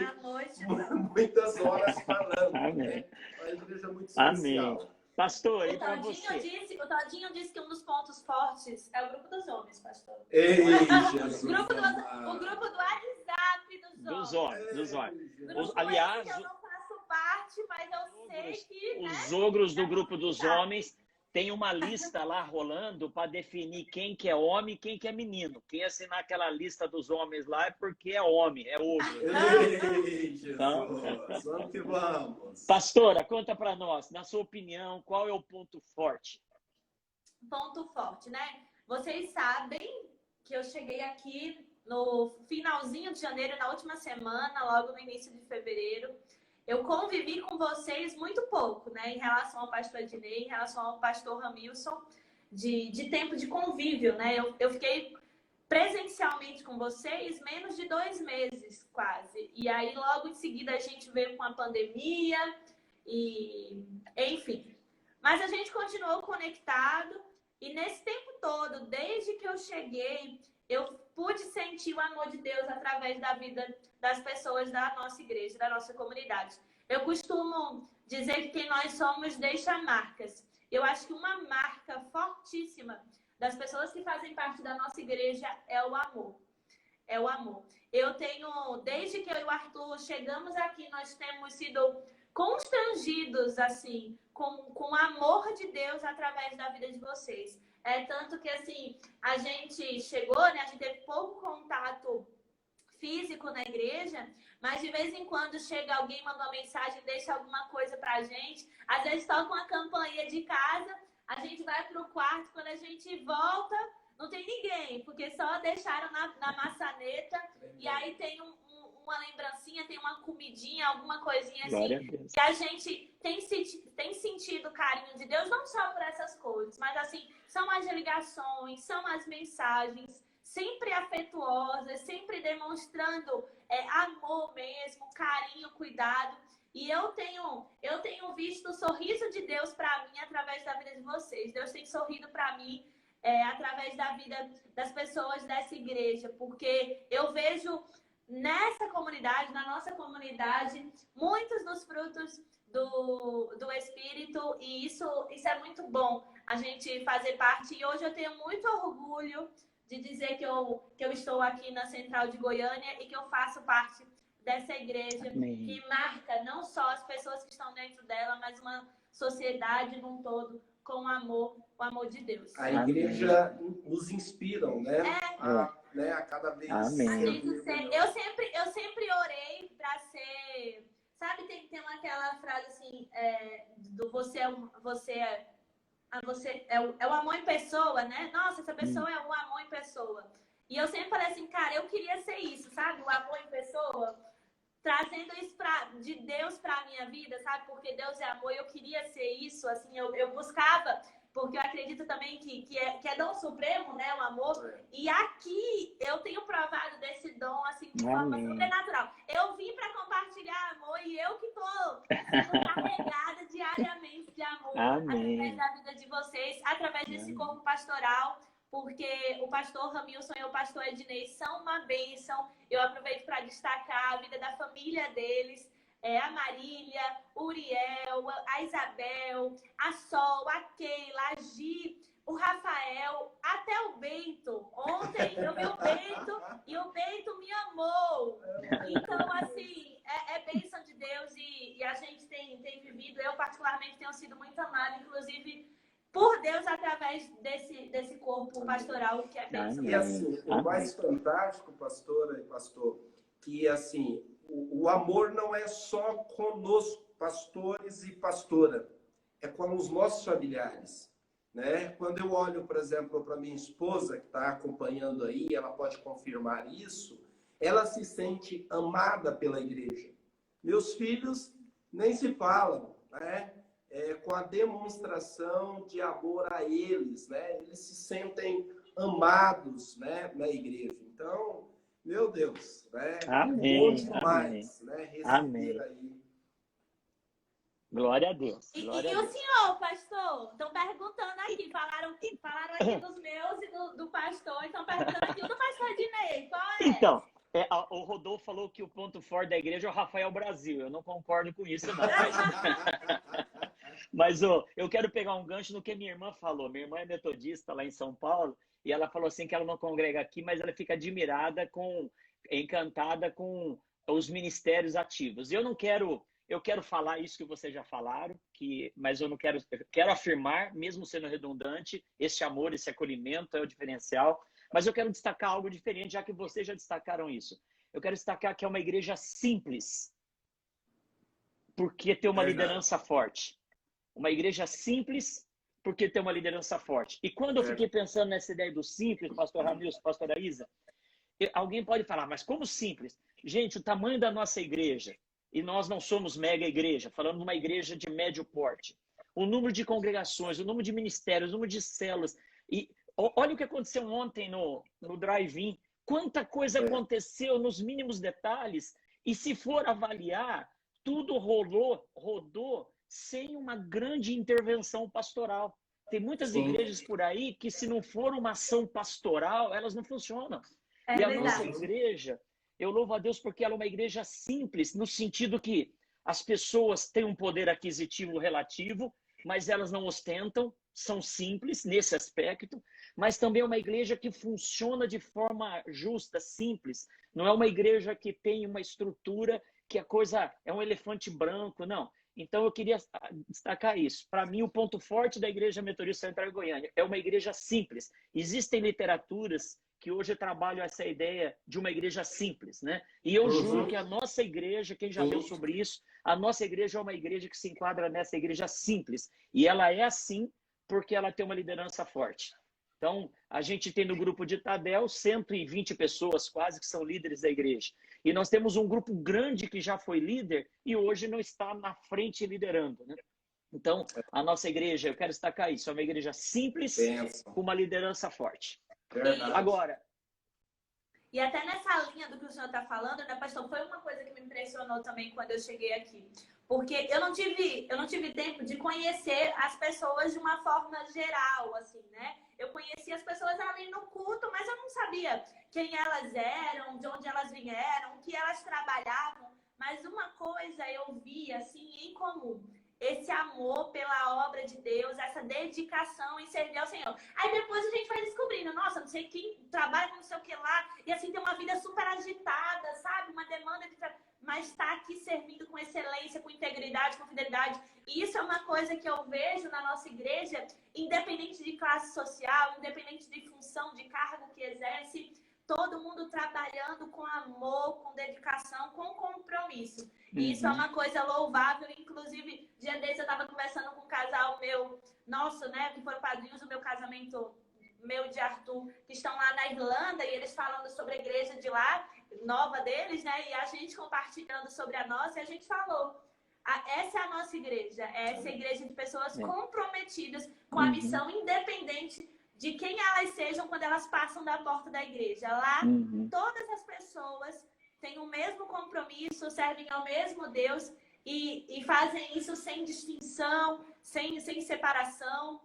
muitas horas falando. Né? Uma igreja muito especial. Pastor, e para você? O Todinho disse que um dos pontos fortes é o grupo dos homens, pastor. Ei, Jesus. O grupo do WhatsApp dos homens. Aliás, eu não faço parte, mas eu sei que... Os ogros do grupo dos homens tem uma lista lá rolando para definir quem que é homem e quem que é menino. Quem assinar aquela lista dos homens lá é porque é homem, é ogro. Ei, Jesus. Vamos que vamos. Pastora, conta para nós, na sua opinião, qual é o ponto forte? Ponto forte, né? Vocês sabem que eu cheguei aqui no finalzinho de janeiro, na última semana, logo no início de fevereiro. Eu convivi com vocês muito pouco, né? Em relação ao pastor Ednei, em relação ao pastor Ramilson, de tempo de convívio, né? Eu fiquei presencialmente com vocês menos de 2 meses, quase. E aí, logo em seguida, a gente veio com a pandemia e... Enfim. Mas a gente continuou conectado e nesse tempo todo, desde que eu cheguei, eu pude sentir o amor de Deus através da vida das pessoas da nossa igreja, da nossa comunidade. Eu costumo dizer que quem nós somos deixa marcas. Eu acho que uma marca fortíssima das pessoas que fazem parte da nossa igreja é o amor. É o amor. Eu tenho, desde que eu e o Arthur chegamos aqui, nós temos sido constrangidos, assim, com o amor de Deus através da vida de vocês. É tanto que, assim, a gente chegou, né? A gente teve pouco contato físico na igreja, mas de vez em quando chega alguém, manda uma mensagem, deixa alguma coisa pra gente. Às vezes toca uma campainha de casa, a gente vai pro quarto, quando a gente volta, não tem ninguém, porque só deixaram na maçaneta. E aí tem uma lembrancinha, tem uma comidinha, alguma coisinha assim. E a gente tem sentido o carinho de Deus, não só por essas coisas, mas assim, são as ligações, são as mensagens, sempre afetuosas, sempre demonstrando amor mesmo, carinho, cuidado. E eu tenho visto o sorriso de Deus para mim através da vida de vocês. Deus tem sorrido para mim através da vida das pessoas dessa igreja, porque eu vejo nessa comunidade, na nossa comunidade, muitos dos frutos do Espírito, e isso é muito bom a gente fazer parte. E hoje eu tenho muito orgulho de dizer que eu estou aqui na Central de Goiânia e que eu faço parte dessa igreja. Amém. Que marca não só as pessoas que estão dentro dela, mas uma sociedade num todo com o amor de Deus. A igreja nos inspiram, né? A cada vez. Amém. Eu sempre orei para ser... Sabe, tem aquela frase assim, do você é o amor em pessoa, né? Nossa, essa pessoa é o amor em pessoa. E eu sempre falei assim, cara, eu queria ser isso, sabe? O amor em pessoa, trazendo isso de Deus para a minha vida, sabe? Porque Deus é amor, eu queria ser isso, assim, eu buscava, porque eu acredito também que é dom supremo, né? O amor. E aqui eu tenho provado desse dom, assim, de forma sobrenatural. Eu vim para compartilhar amor e eu que estou sendo carregada diariamente de amor através da vida de vocês, através desse corpo pastoral, porque o pastor Ramilson e o pastor Ednei são uma bênção. Eu aproveito para destacar a vida da família deles. A Marília, o Uriel, a Isabel, a Sol, a Keila, a Gi, o Rafael, até o Bento. Ontem eu vi o Bento e o Bento me amou. Então, assim, é bênção de Deus e a gente tem vivido, eu particularmente tenho sido muito amada, inclusive por Deus, através desse corpo pastoral que é bênção. E assim, o mais fantástico, pastora e pastor, que assim... O amor não é só conosco, pastores e pastora, é com os nossos familiares, né? Quando eu olho, por exemplo, para minha esposa, que está acompanhando aí, ela pode confirmar isso, ela se sente amada pela igreja. Meus filhos nem se falam, né? Com a demonstração de amor a eles, né? Eles se sentem amados, né? Na igreja. Então... Meu Deus, né? Amém. Demais, né? Amém. Aí. Glória a Deus. E o senhor, pastor? Estão perguntando aqui, falaram aqui dos meus e do pastor, estão perguntando aqui do pastor Ednei, qual é? Então, o Rodolfo falou que o ponto forte da igreja é o Rafael Brasil. Eu não concordo com isso, não. Mas ô, eu quero pegar um gancho no que minha irmã falou. Minha irmã é metodista lá em São Paulo e ela falou assim que ela não congrega aqui, mas ela fica encantada com os ministérios ativos. Eu quero falar isso que vocês já falaram, mas eu quero afirmar, mesmo sendo redundante, esse amor, esse acolhimento é o diferencial. Mas eu quero destacar algo diferente, já que vocês já destacaram isso. Eu quero destacar que é uma igreja simples, porque tem uma liderança forte. Uma igreja simples, porque tem uma liderança forte. E quando eu fiquei pensando nessa ideia do simples, pastor Ramilson, pastora Isa, alguém pode falar, mas como simples? Gente, o tamanho da nossa igreja, e nós não somos mega igreja, falando de uma igreja de médio porte. O número de congregações, o número de ministérios, o número de células. E olha o que aconteceu ontem no drive-in. Quanta coisa aconteceu nos mínimos detalhes. E se for avaliar, tudo rodou sem uma grande intervenção pastoral. Tem muitas igrejas por aí que, se não for uma ação pastoral, elas não funcionam. E a nossa igreja, eu louvo a Deus porque ela é uma igreja simples, no sentido que as pessoas têm um poder aquisitivo relativo, mas elas não ostentam, são simples nesse aspecto, mas também é uma igreja que funciona de forma justa, simples. Não é uma igreja que tem uma estrutura que a coisa é um elefante branco, não. Então eu queria destacar isso. Para mim, o ponto forte da Igreja Metodista Central em Goiânia é uma igreja simples. Existem literaturas que hoje trabalham essa ideia de uma igreja simples, né? E eu juro que a nossa igreja, quem já leu sobre isso, a nossa igreja é uma igreja que se enquadra nessa igreja simples. E ela é assim porque ela tem uma liderança forte. Então, a gente tem no grupo de Tadel 120 pessoas quase que são líderes da igreja. E nós temos um grupo grande que já foi líder e hoje não está na frente liderando, né? Então, a nossa igreja, eu quero destacar isso, é uma igreja simples com uma liderança forte. Verdade. Agora... E até nessa linha do que o senhor está falando, né, pastor, foi uma coisa que me impressionou também quando eu cheguei aqui. Porque eu não tive tempo de conhecer as pessoas de uma forma geral, assim, né? Eu conheci as pessoas ali no culto, mas eu não sabia quem elas eram, de onde elas vieram, o que elas trabalhavam. Mas uma coisa eu vi, assim, em comum. Esse amor pela obra de Deus, essa dedicação em servir ao Senhor. Aí depois a gente vai descobrindo, nossa, não sei quem trabalha com não sei o que lá, e assim tem uma vida super agitada, sabe? Uma demanda de trabalho, mas está aqui servindo com excelência, com integridade, com fidelidade. E isso é uma coisa que eu vejo na nossa igreja, independente de classe social, independente de função, de cargo que exerce, todo mundo trabalhando com amor, com dedicação, com compromisso. E isso é uma coisa louvável. Inclusive, dia desses eu estava conversando com um casal nosso, né, que foram padrinhos do meu casamento, meu de Arthur, que estão lá na Irlanda, e eles falando sobre a igreja de lá, nova deles, né, e a gente compartilhando sobre a nossa, e a gente falou, essa é a nossa igreja, é essa igreja de pessoas comprometidas com a missão, independente de quem elas sejam quando elas passam da porta da igreja. Lá, todas as pessoas têm o mesmo compromisso, servem ao mesmo Deus e fazem isso sem distinção, sem separação,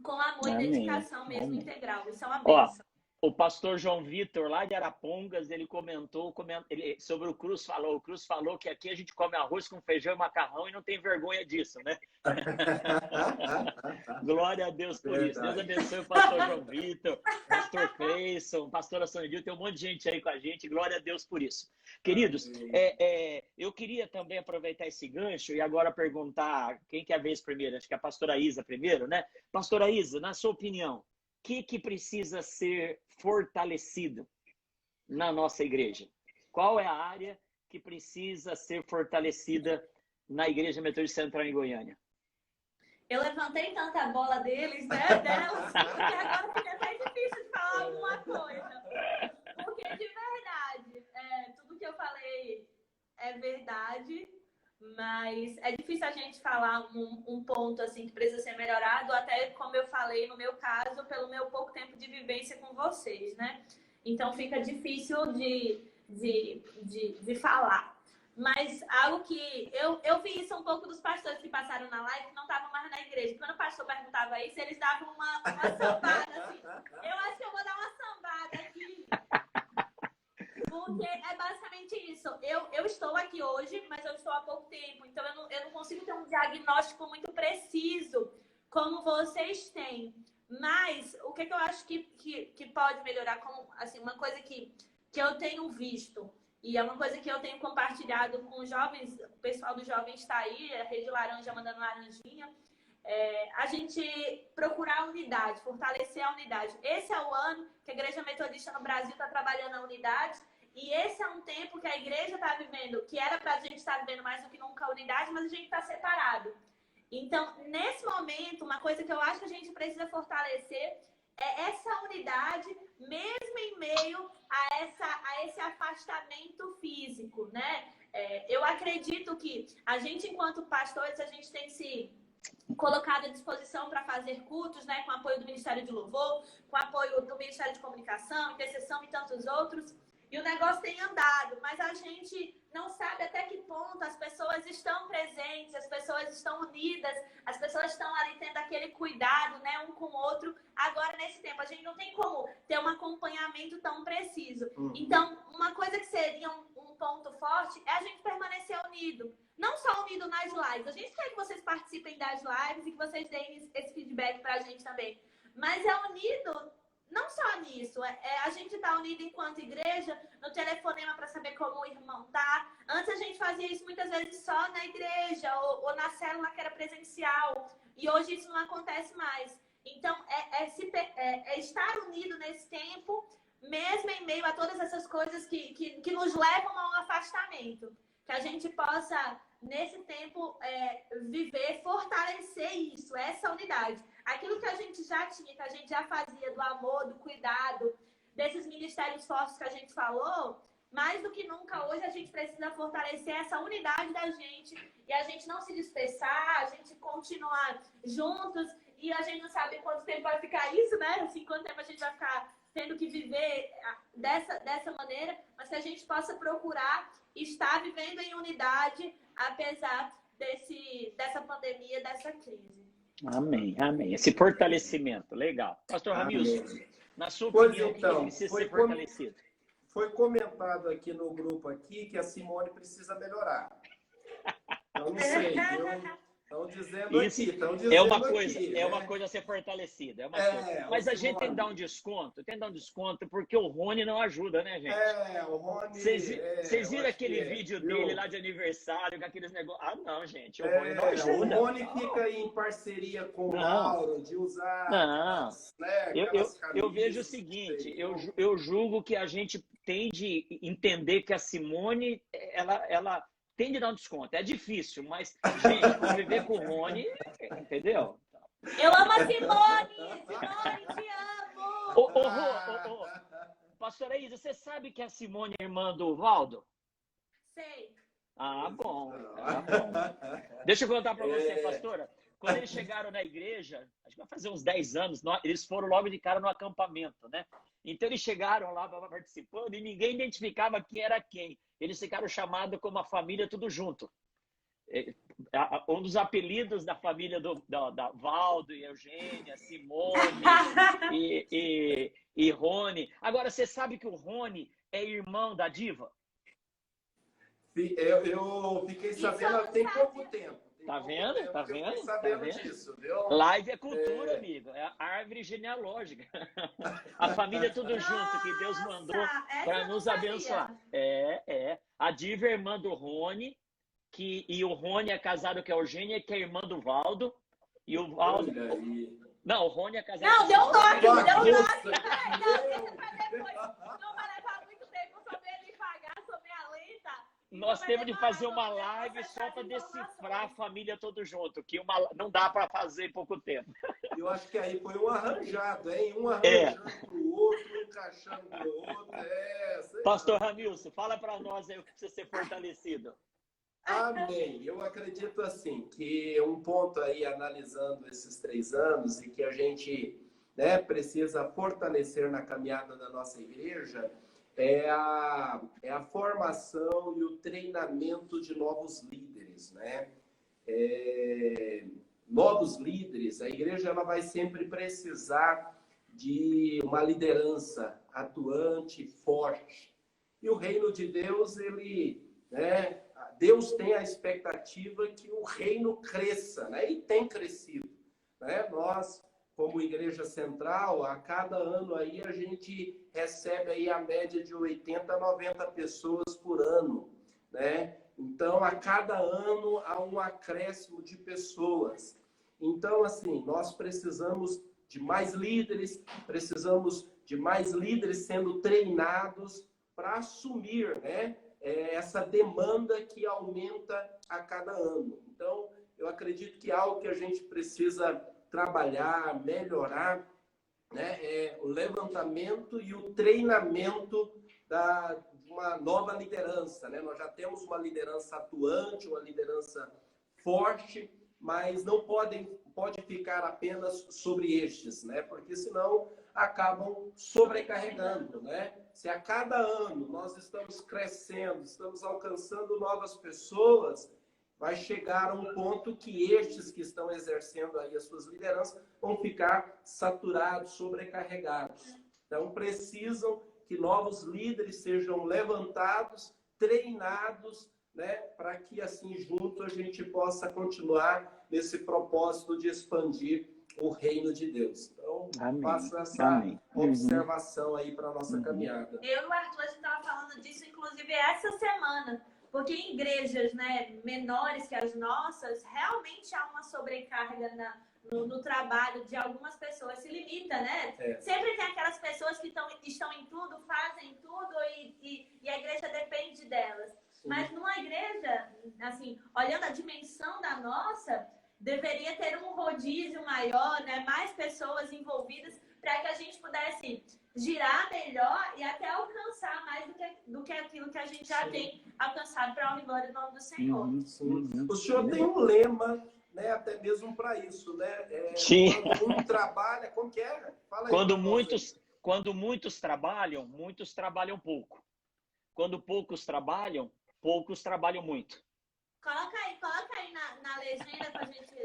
com amor e dedicação mesmo integral. Isso é uma bênção. O pastor João Vitor, lá de Arapongas, ele comentou sobre o Cruz falou que aqui a gente come arroz com feijão e macarrão e não tem vergonha disso, né? Glória a Deus por isso. Deus abençoe o pastor João Vitor, pastor Cleison, pastora Sandil, tem um monte de gente aí com a gente. Glória a Deus por isso. Queridos, eu queria também aproveitar esse gancho e agora perguntar quem quer ver isso primeiro. Acho que é a pastora Isa primeiro, né? Pastora Isa, na sua opinião, o que precisa ser fortalecido na nossa igreja? Qual é a área que precisa ser fortalecida na Igreja Metodista Central em Goiânia? Eu levantei tanta bola deles, né, delas, que agora fica até difícil de falar alguma coisa. Porque, de verdade, tudo que eu falei é verdade, mas é difícil a gente falar um ponto assim que precisa ser melhorado, até como eu falei no meu caso, pelo meu pouco tempo de vivência com vocês, né? Então fica difícil de falar. Mas algo que eu vi isso um pouco dos pastores que passaram na live que não estavam mais na igreja. Quando o pastor perguntava isso, eles davam uma sambada assim. Eu acho que eu vou dar uma sambada aqui. Porque é basicamente isso. Eu estou aqui hoje, mas eu estou há pouco tempo. Então eu não consigo ter um diagnóstico muito preciso como vocês têm. Mas o que eu acho que pode melhorar, como assim, uma coisa que eu tenho visto, e é uma coisa que eu tenho compartilhado com os jovens, o pessoal dos jovens está aí, a Rede Laranja mandando laranjinha, a gente procurar a unidade, fortalecer a unidade. Esse é o ano que a Igreja Metodista no Brasil está trabalhando a unidade, e esse é um tempo que a igreja está vivendo, que era para a gente estar vivendo mais do que nunca a unidade, mas a gente está separado. Então, nesse momento, uma coisa que eu acho que a gente precisa fortalecer é essa unidade, mesmo em meio a esse afastamento físico, né? Eu acredito que a gente, enquanto pastores, a gente tem se colocado à disposição para fazer cultos, né? Com apoio do Ministério de Louvor, com apoio do Ministério de Comunicação, Intercessão e tantos outros. E o negócio tem andado, mas a gente não sabe até que ponto as pessoas estão presentes, as pessoas estão unidas, as pessoas estão ali tendo aquele cuidado, né, um com o outro. Agora, nesse tempo, a gente não tem como ter um acompanhamento tão preciso. Então, uma coisa que seria um ponto forte é a gente permanecer unido. Não só unido nas lives. A gente quer que vocês participem das lives e que vocês deem esse feedback pra gente também. Mas é unido... Não só nisso, a gente está unido enquanto igreja, no telefonema para saber como o irmão tá. Antes a gente fazia isso muitas vezes só na igreja ou na célula que era presencial. E hoje isso não acontece mais. Então, estar unido nesse tempo, mesmo em meio a todas essas coisas que nos levam a um afastamento. Que a gente possa, nesse tempo, viver, fortalecer isso, essa unidade. Aquilo que a gente já tinha, que a gente já fazia, do amor, do cuidado, desses ministérios fortes que a gente falou, mais do que nunca hoje a gente precisa fortalecer essa unidade da gente e a gente não se dispersar, a gente continuar juntos e a gente não sabe quanto tempo vai ficar isso, né? Assim, quanto tempo a gente vai ficar tendo que viver dessa maneira, mas que a gente possa procurar estar vivendo em unidade, apesar dessa pandemia, dessa crise. Amém, amém. Esse fortalecimento, legal. Pastor Ramilson, na sua Pois opinião, então, quem precisa ser fortalecido? Foi comentado aqui no grupo aqui que a Simone precisa melhorar. Eu não sei, estão dizendo Isso aqui, estão dizendo é uma coisa, aqui, é né? uma coisa a ser fortalecida, é uma coisa. Mas a gente tem que dar um desconto, porque o Rony não ajuda, né, gente? O Rony... Vocês viram aquele vídeo dele lá de aniversário, com aqueles negócios? Ah, não, gente, o Rony não ajuda. O Rony fica aí em parceria com o Mauro, de usar... Não, né, eu vejo o seguinte, eu julgo que a gente tem de entender que a Simone, ela tem de dar um desconto. É difícil, mas, gente, conviver com o Rony, entendeu? Eu amo a Simone! Simone, te amo! Pastora Isa, você sabe que a Simone é irmã do Valdo? Sei. Ah, bom. Deixa eu contar para você, pastora. Quando eles chegaram na igreja, acho que vai fazer uns 10 anos, eles foram logo de cara no acampamento, né? Então eles chegaram lá participando e ninguém identificava quem era quem. Eles ficaram chamados como a família tudo junto. Um dos apelidos da família da Valdo e Eugênia, Simone e Rony. Agora, você sabe que o Rony é irmão da Diva? Eu fiquei sabendo tem pouco tempo. Tá vendo? Tá vendo? Fiquei sabendo disso, viu? Live é cultura, amigo. É a árvore genealógica. A família tudo junto, que Deus mandou para nos abençoar. A Diva é irmã do Rony, e o Rony é casado com a Eugênia, que é irmã do Valdo. E o Valdo... Não, o Rony é casado com a Eugênia. Não, deu toque, deu toque. Não vai levar muito tempo sobre ele pagar, sobre a lenta. Nós temos de fazer uma live só para decifrar a família todo junto, que não dá para fazer em pouco tempo. Eu acho que aí foi um arranjado, hein? Um arranjando pro outro, encaixando pro outro. Pastor Ramilson, fala para nós aí o que precisa ser fortalecido. Amém. Eu acredito assim, que um ponto aí, analisando esses 3 anos, e que a gente, né, precisa fortalecer na caminhada da nossa igreja, é a formação e o treinamento de novos líderes, né? Novos líderes, a igreja ela vai sempre precisar de uma liderança atuante, forte. E o reino de Deus, ele, né, Deus tem a expectativa que o reino cresça, né? E tem crescido, né? Nós, como Igreja Central, a cada ano aí a gente recebe aí a média de 80 a 90 pessoas por ano, né? Então, a cada ano há um acréscimo de pessoas. Então, assim, nós precisamos de mais líderes, precisamos de mais líderes sendo treinados para assumir, né, essa demanda que aumenta a cada ano. Então, eu acredito que algo que a gente precisa trabalhar, melhorar, né, é o levantamento e o treinamento de uma nova liderança, né? Nós já temos uma liderança atuante, uma liderança forte, mas não pode ficar apenas sobre estes, né? Porque senão acabam sobrecarregando, né? Se a cada ano nós estamos crescendo, estamos alcançando novas pessoas, vai chegar a um ponto que estes que estão exercendo aí as suas lideranças vão ficar saturados, sobrecarregados. Então, precisam que novos líderes sejam levantados, treinados, né, para que assim junto a gente possa continuar nesse propósito de expandir o reino de Deus. Então, faça essa observação aí para a nossa caminhada. Eu e o Arthur, a gente estava falando disso, inclusive, essa semana. Porque em igrejas, né, menores que as nossas, realmente há uma sobrecarga no trabalho de algumas pessoas, se limita, né? Sempre tem aquelas pessoas que estão em tudo, fazem tudo e a igreja depende delas. Sim. Mas numa igreja, assim, olhando a dimensão da nossa, deveria ter um rodízio maior, né? Mais pessoas envolvidas para que a gente pudesse girar melhor e até alcançar mais do que aquilo que a gente já tem alcançado para a glória do nome do Senhor. O senhor tem um lema, né, até mesmo para isso, né? Quando um trabalha, como que é? Fala aí, quando muitos trabalham pouco. Quando poucos trabalham muito. Coloca aí na legenda para a gente...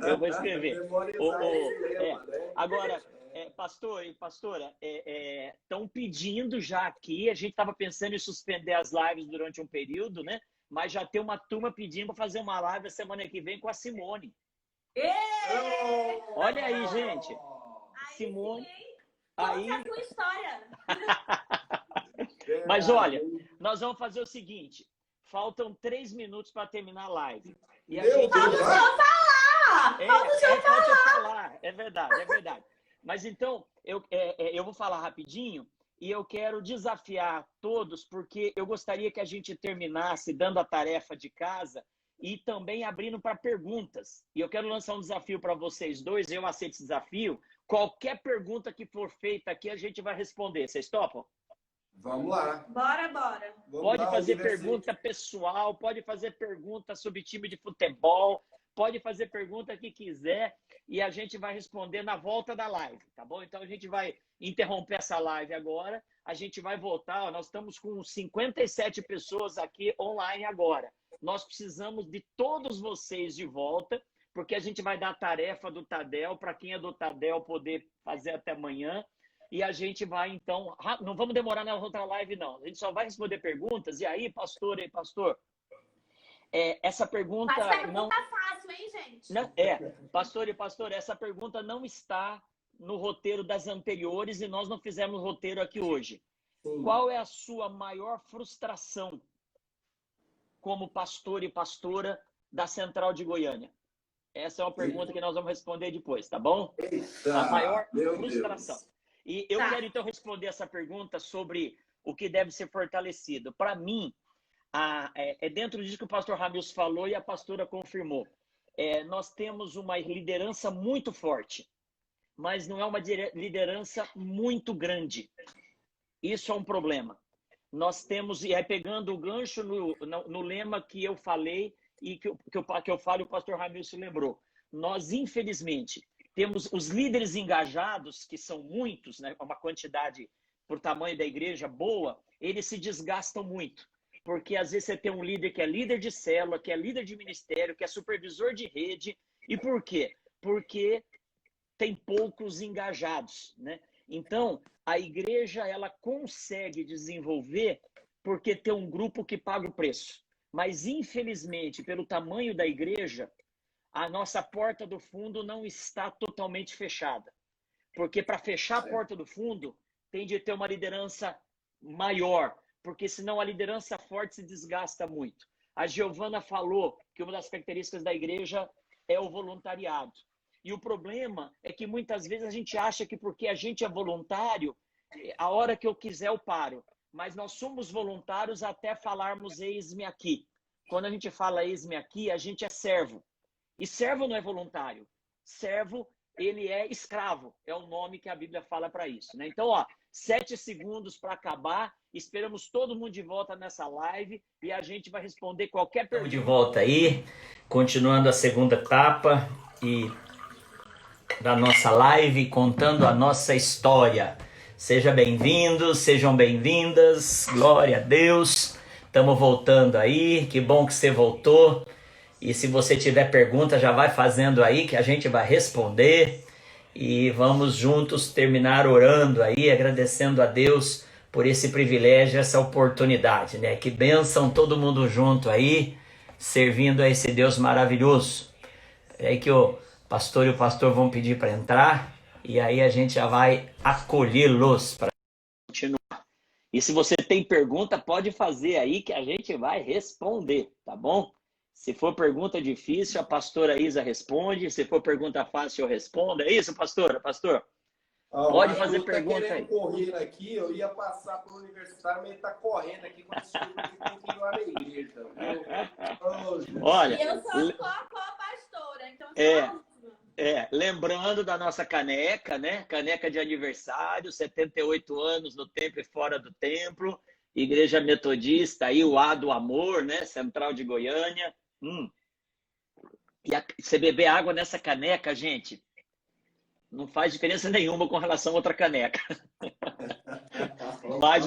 Eu vou escrever. Né? Agora... pastor e pastora, estão pedindo já aqui, a gente estava pensando em suspender as lives durante um período, né? Mas já tem uma turma pedindo para fazer uma live a semana que vem com a Simone. Olha aí, gente. Simone. Conta a tua história. Mas olha, nós vamos fazer o seguinte, faltam 3 minutos para terminar a live. E a gente... Falta o senhor falar! É verdade. Mas então, eu vou falar rapidinho e eu quero desafiar todos, porque eu gostaria que a gente terminasse dando a tarefa de casa e também abrindo para perguntas. E eu quero lançar um desafio para vocês dois, eu aceito esse desafio. Qualquer pergunta que for feita aqui, a gente vai responder. Vocês topam? Vamos lá. Bora. Pode fazer pergunta pessoal, pode fazer pergunta sobre time de futebol, pode fazer pergunta que quiser e a gente vai responder na volta da live, tá bom? Então a gente vai interromper essa live agora, a gente vai voltar, nós estamos com 57 pessoas aqui online agora. Nós precisamos de todos vocês de volta, porque a gente vai dar a tarefa do Tadel, para quem é do Tadel poder fazer até amanhã. E a gente vai, então... Não vamos demorar na outra live, não. A gente só vai responder perguntas. E aí, pastor, essa pergunta... Mas pergunta fácil, hein, gente? Não, pastor, essa pergunta não está no roteiro das anteriores e nós não fizemos roteiro aqui hoje. Sim. Qual é a sua maior frustração como pastor e pastora da Central de Goiânia? Essa é uma pergunta que nós vamos responder depois, tá bom? Eita, a maior frustração. Deus. E eu quero, então, responder essa pergunta sobre o que deve ser fortalecido. Para mim, é dentro disso que o pastor Ramilson falou e a pastora confirmou. Nós temos uma liderança muito forte, mas não é uma liderança muito grande. Isso é um problema. Nós temos, e aí pegando o gancho no lema que eu falei e que eu falo e o pastor Ramilson lembrou. Nós, infelizmente... Temos os líderes engajados, que são muitos, né? Uma quantidade por tamanho da igreja boa, eles se desgastam muito. Porque às vezes você tem um líder que é líder de célula, que é líder de ministério, que é supervisor de rede. E por quê? Porque tem poucos engajados, né? Então, a igreja ela consegue desenvolver porque tem um grupo que paga o preço. mas infelizmente, pelo tamanho da igreja, a nossa porta do fundo não está totalmente fechada. Porque para fechar a porta do fundo, tem de ter uma liderança maior, porque senão a liderança forte se desgasta muito. A Giovana falou que uma das características da igreja é o voluntariado. E o problema é que muitas vezes a gente acha que porque a gente é voluntário, a hora que eu quiser eu paro. Mas nós somos voluntários até falarmos eis-me aqui. Quando a gente fala eis-me aqui, a gente é servo. E servo não é voluntário. Servo, ele é escravo. É o nome que a Bíblia fala para isso, né? Então, 7 segundos para acabar. Esperamos todo mundo de volta nessa live e a gente vai responder qualquer pergunta. Estamos de volta aí, continuando a segunda etapa da nossa live, contando a nossa história. Seja bem-vindo, sejam bem-vindas, glória a Deus. Estamos voltando aí, que bom que você voltou. E se você tiver pergunta, já vai fazendo aí que a gente vai responder. E vamos juntos terminar orando aí, agradecendo a Deus por esse privilégio, essa oportunidade, né? Que bênção todo mundo junto aí, servindo a esse Deus maravilhoso. É aí que o pastor e o pastor vão pedir para entrar e aí a gente já vai acolhê-los para continuar. E se você tem pergunta, pode fazer aí que a gente vai responder, tá bom? Se for pergunta difícil, a pastora Isa responde. Se for pergunta fácil, eu respondo. É isso, pastora? Pastor? Pode fazer pergunta aí. Correr aqui, eu ia passar para o universitário, mas ele está correndo aqui quando chega que tem que ir lá na igreja. Olha, e eu sou co-pastora, então lembrando da nossa caneca, né? Caneca de aniversário, 78 anos no templo e fora do templo. Igreja Metodista, aí o A do Amor, né? Central de Goiânia. E você beber água nessa caneca, gente, não faz diferença nenhuma com relação a outra caneca. Mas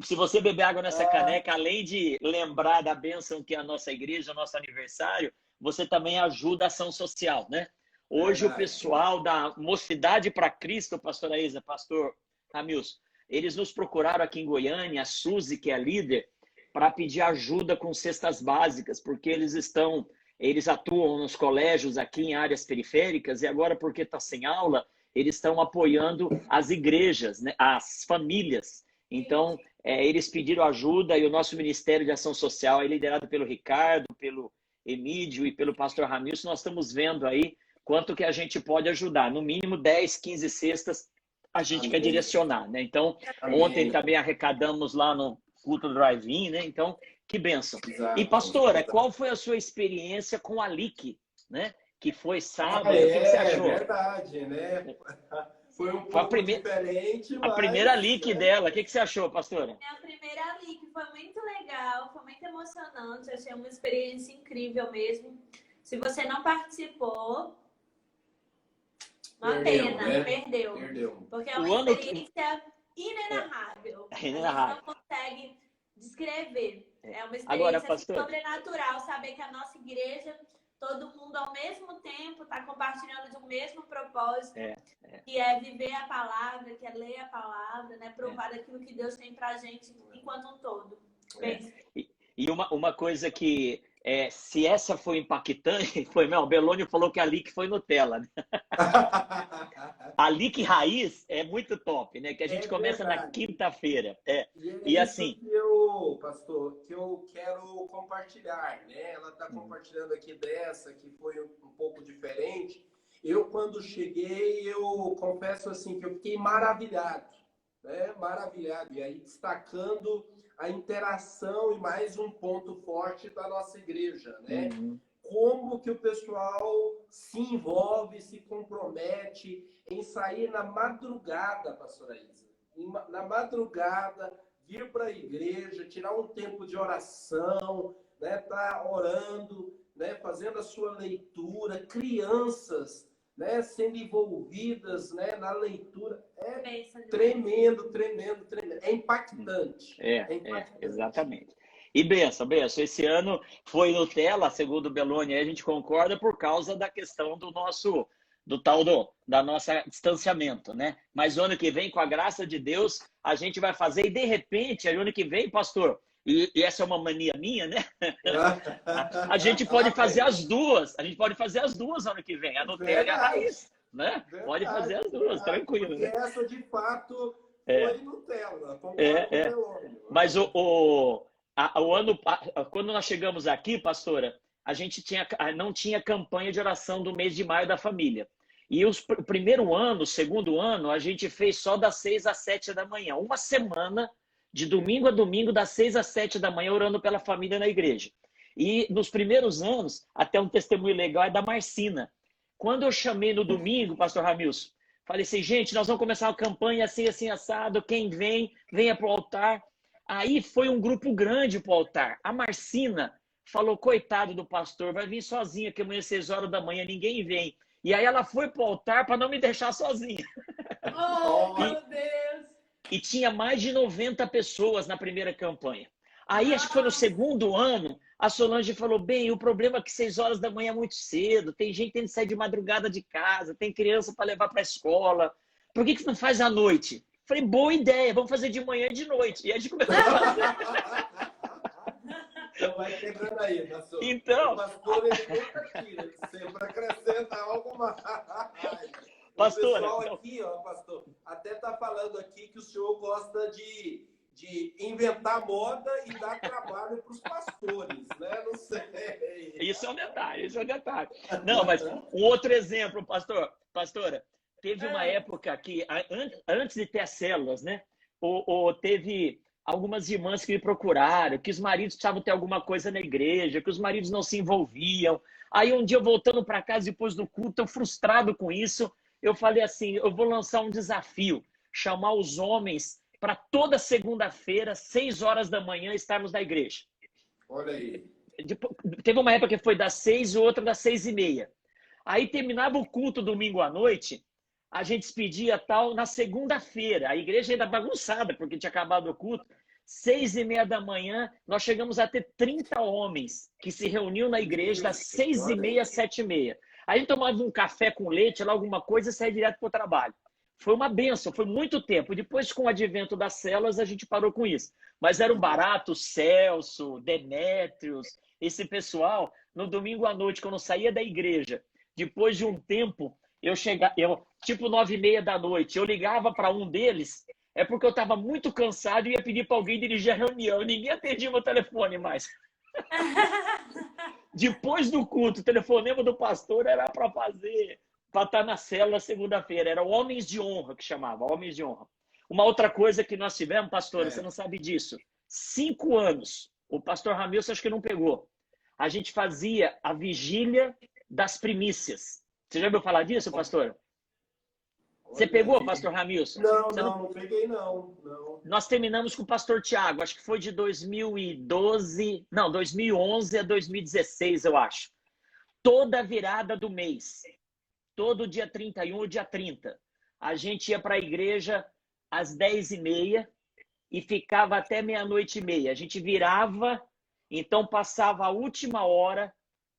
se você beber água nessa caneca, além de lembrar da bênção que é a nossa igreja, o nosso aniversário, você também ajuda a ação social, né? Hoje o pessoal da Mocidade para Cristo, pastora Isa, pastor Ramilson, eles nos procuraram aqui em Goiânia, a Suzy, que é a líder, para pedir ajuda com cestas básicas, porque eles atuam nos colégios aqui em áreas periféricas e agora, porque está sem aula, eles estão apoiando as igrejas, né, as famílias. Então, eles pediram ajuda e o nosso Ministério de Ação Social é liderado pelo Ricardo, pelo Emídio e pelo pastor Ramilson. Nós estamos vendo aí quanto que a gente pode ajudar. No mínimo 10, 15 cestas a gente quer direcionar, né? Então, ontem também arrecadamos lá no culto do drive-in, né? Então, que bênção. Exato. E, pastora, qual foi a sua experiência com a LIC, né? Que foi sábado, o que você achou? É verdade, né? Foi um pouco diferente, mas... A primeira LIC dela, o que você achou, pastora? A primeira LIC foi muito legal, foi muito emocionante, achei uma experiência incrível mesmo. Se você não participou, uma pena, né? Perdeu. Porque é uma experiência inenarrável. A gente não consegue descrever. É uma experiência sobrenatural, saber que a nossa igreja, todo mundo ao mesmo tempo está compartilhando de um mesmo propósito, que é viver a palavra, que é ler a palavra, né? Provar aquilo que Deus tem pra gente enquanto um todo. E uma coisa que... se essa foi impactante, o Belônio falou que a LIC foi Nutella. Né? A LIC raiz é muito top, né? Que a gente começa na quinta-feira. E assim... Pastor, que eu quero compartilhar, né? Ela está compartilhando aqui dessa, que foi um pouco diferente. Eu, quando cheguei, eu confesso assim, que eu fiquei maravilhado, né? Maravilhado. E aí, destacando a interação e mais um ponto forte da nossa igreja, né? Como que o pessoal se envolve, se compromete em sair na madrugada, pastora Isa. Na madrugada, vir para a igreja, tirar um tempo de oração, né? Tá orando, né? Fazendo a sua leitura, crianças, né? Sendo envolvidas, né? Na leitura. Tremendo. É impactante. Exatamente. E benção. Esse ano foi Nutella, segundo o Beloni, a gente concorda por causa da questão do nosso distanciamento, né? Mas o ano que vem, com a graça de Deus, a gente vai fazer e de repente, ano que vem, pastor, e essa é uma mania minha, né? A gente pode fazer as duas. A gente pode fazer as duas ano que vem, a Nutella e a raiz, né? Verdade, pode fazer as duas, tranquilo. Porque né? essa, de fato, foi Nutella. Mas quando nós chegamos aqui, pastora, a gente não tinha campanha de oração do mês de maio da família. E o primeiro ano, o segundo ano, a gente fez só das 6 às 7 da manhã. Uma semana, de domingo a domingo, das 6 às 7 da manhã, orando pela família na igreja. E nos primeiros anos, até um testemunho legal é da Marcina. Quando eu chamei no domingo, pastor Ramilson, falei assim, gente, nós vamos começar uma campanha assim, assim, assado. Quem vem, venha para o altar. Aí foi um grupo grande para o altar. A Marcina falou, coitado do pastor, vai vir sozinha, que amanhã às 6 horas da manhã ninguém vem. E aí ela foi para o altar para não me deixar sozinha. Meu Deus! E tinha mais de 90 pessoas na primeira campanha. Aí, acho que foi no segundo ano, a Solange falou, bem, o problema é que 6 horas da manhã é muito cedo, tem gente que tem que sair de madrugada de casa, tem criança para levar para a escola. Por que você não faz à noite? Falei, boa ideia, vamos fazer de manhã e de noite. E a gente começou a fazer. Então vai quebrando aí, pastor. Então, o pastor, ele nunca tira, ele sempre acrescenta algo mais. Pastor, o pessoal aqui, ó, pastor, até tá falando aqui que o senhor gosta de inventar moda e dar trabalho para os pastores, né? Não sei. Isso é um detalhe, isso é um detalhe. Não, mas um outro exemplo, pastora, teve uma época que, antes de ter as células, né? Teve algumas irmãs que me procuraram, que os maridos precisavam ter alguma coisa na igreja, que os maridos não se envolviam. Aí um dia, voltando para casa depois do culto, eu frustrado com isso, eu falei assim, eu vou lançar um desafio, chamar os homens para toda segunda-feira, 6 horas da manhã, estarmos na igreja. Olha aí. Teve uma época que foi das 6 e outra das 6h30. Aí terminava o culto domingo à noite, a gente despedia tal na segunda-feira. A igreja ainda bagunçada, porque tinha acabado o culto. 6h30 da manhã, nós chegamos a ter 30 homens que se reuniam na igreja das 6h30 às 7h30. Aí a gente tomava um café com leite, lá, alguma coisa, e saía direto para o trabalho. Foi uma bênção, foi muito tempo. Depois, com o advento das células, a gente parou com isso. Mas era um barato, Celso, Demétrios, esse pessoal, no domingo à noite, quando eu saía da igreja, depois de um tempo, tipo 9h30 da noite, eu ligava para um deles, é porque eu estava muito cansado e ia pedir para alguém dirigir a reunião. Ninguém atendia meu telefone mais. Depois do culto, o telefonema do pastor era para estar na célula segunda-feira. Era Homens de Honra, que chamava, Homens de Honra. Uma outra coisa que nós tivemos, pastor, você não sabe disso. 5 anos, o pastor Ramilson acho que não pegou. A gente fazia a vigília das primícias. Você já ouviu falar disso, pastor? Você pegou, pastor Ramilson? Não peguei, não. Nós terminamos com o pastor Tiago, acho que foi de 2011 a 2016, eu acho. Toda virada do mês, todo dia 31 ou dia 30, a gente ia para a igreja às 10h30 e ficava até 00:30. A gente virava, então passava a última hora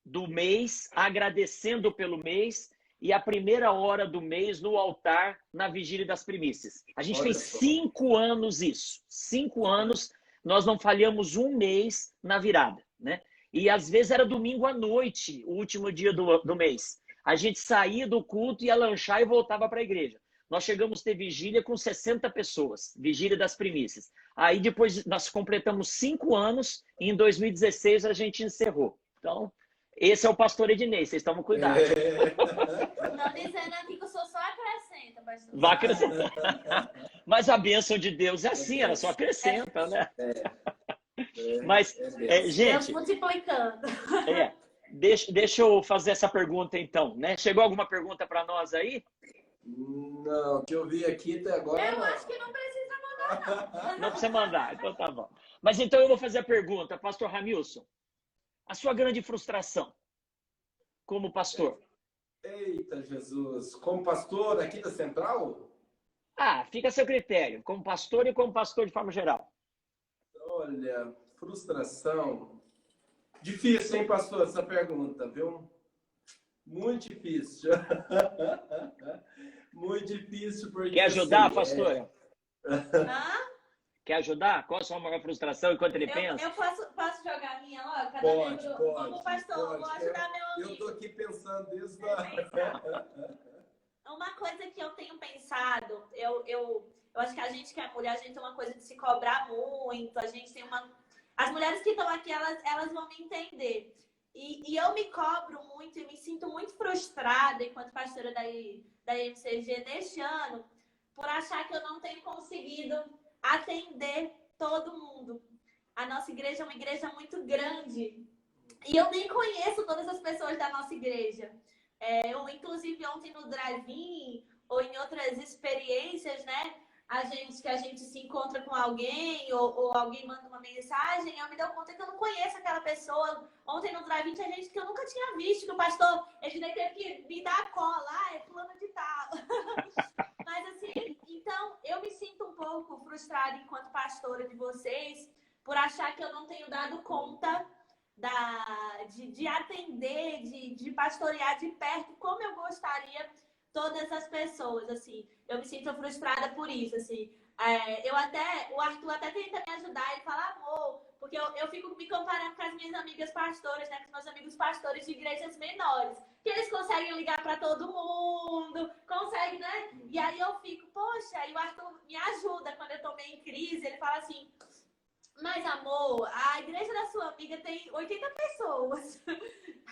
do mês, agradecendo pelo mês, e a primeira hora do mês no altar, na vigília das primícias. A gente fez 5 anos isso. 5 anos, nós não falhamos um mês na virada, né? E às vezes era domingo à noite, o último dia do mês. A gente saía do culto, ia lanchar e voltava para a igreja. Nós chegamos a ter vigília com 60 pessoas, vigília das primícias. Aí depois nós completamos 5 anos e em 2016 a gente encerrou. Então, esse é o pastor Ednei, vocês tomam cuidado. Estão dizendo aqui que eu sou só acrescenta, pastor. Vai acrescentar. Mas a bênção de Deus é assim, ela só acrescenta, né? Mas, gente... Deus multiplicando. Deixa eu fazer essa pergunta, então, né? Chegou alguma pergunta para nós aí? Não, que eu vi aqui até agora. Eu acho que não precisa mandar, não. Não precisa mandar, então tá bom. Mas então eu vou fazer a pergunta, pastor Ramilson. A sua grande frustração como pastor? Eita, Jesus. Como pastor aqui da Central? Fica a seu critério, como pastor e como pastor de forma geral. Olha, frustração. Difícil, hein, pastor, essa pergunta, viu? Muito difícil. Muito difícil porque... Quer ajudar, assim, pastora? Quer ajudar? Qual a sua maior frustração enquanto ele pensa? Eu posso jogar a minha logo? Cada Pode, membro, pode. como pastor, vou ajudar meu amigo. Eu estou aqui pensando nisso. Uma coisa que eu tenho pensado, eu acho que a gente que é mulher, a gente tem uma coisa de se cobrar muito, a gente tem uma... As mulheres que estão aqui, elas vão me entender. E eu me cobro muito e me sinto muito frustrada enquanto pastora da MCG neste ano, por achar que eu não tenho conseguido atender todo mundo. A nossa igreja é uma igreja muito grande. E eu nem conheço todas as pessoas da nossa igreja. Eu, inclusive, ontem no drive-in ou em outras experiências, né? Que a gente se encontra com alguém ou alguém manda uma mensagem, eu me dou conta que eu não conheço aquela pessoa. Ontem no drive-in tinha gente que eu nunca tinha visto, que o pastor, ele teve que me dar a cola, é fulano de tal. Mas assim, então eu me sinto um pouco frustrada enquanto pastora de vocês por achar que eu não tenho dado conta de atender, de pastorear de perto como eu gostaria todas as pessoas, assim. Eu me sinto frustrada por isso, assim. O Arthur até tenta me ajudar, ele fala, amor, porque eu fico me comparando com as minhas amigas pastoras, né, com os meus amigos pastores de igrejas menores, que eles conseguem ligar para todo mundo, conseguem, né? E aí eu fico, poxa, e o Arthur me ajuda quando eu tô meio em crise, ele fala assim, mas amor, a igreja da sua amiga tem 80 pessoas.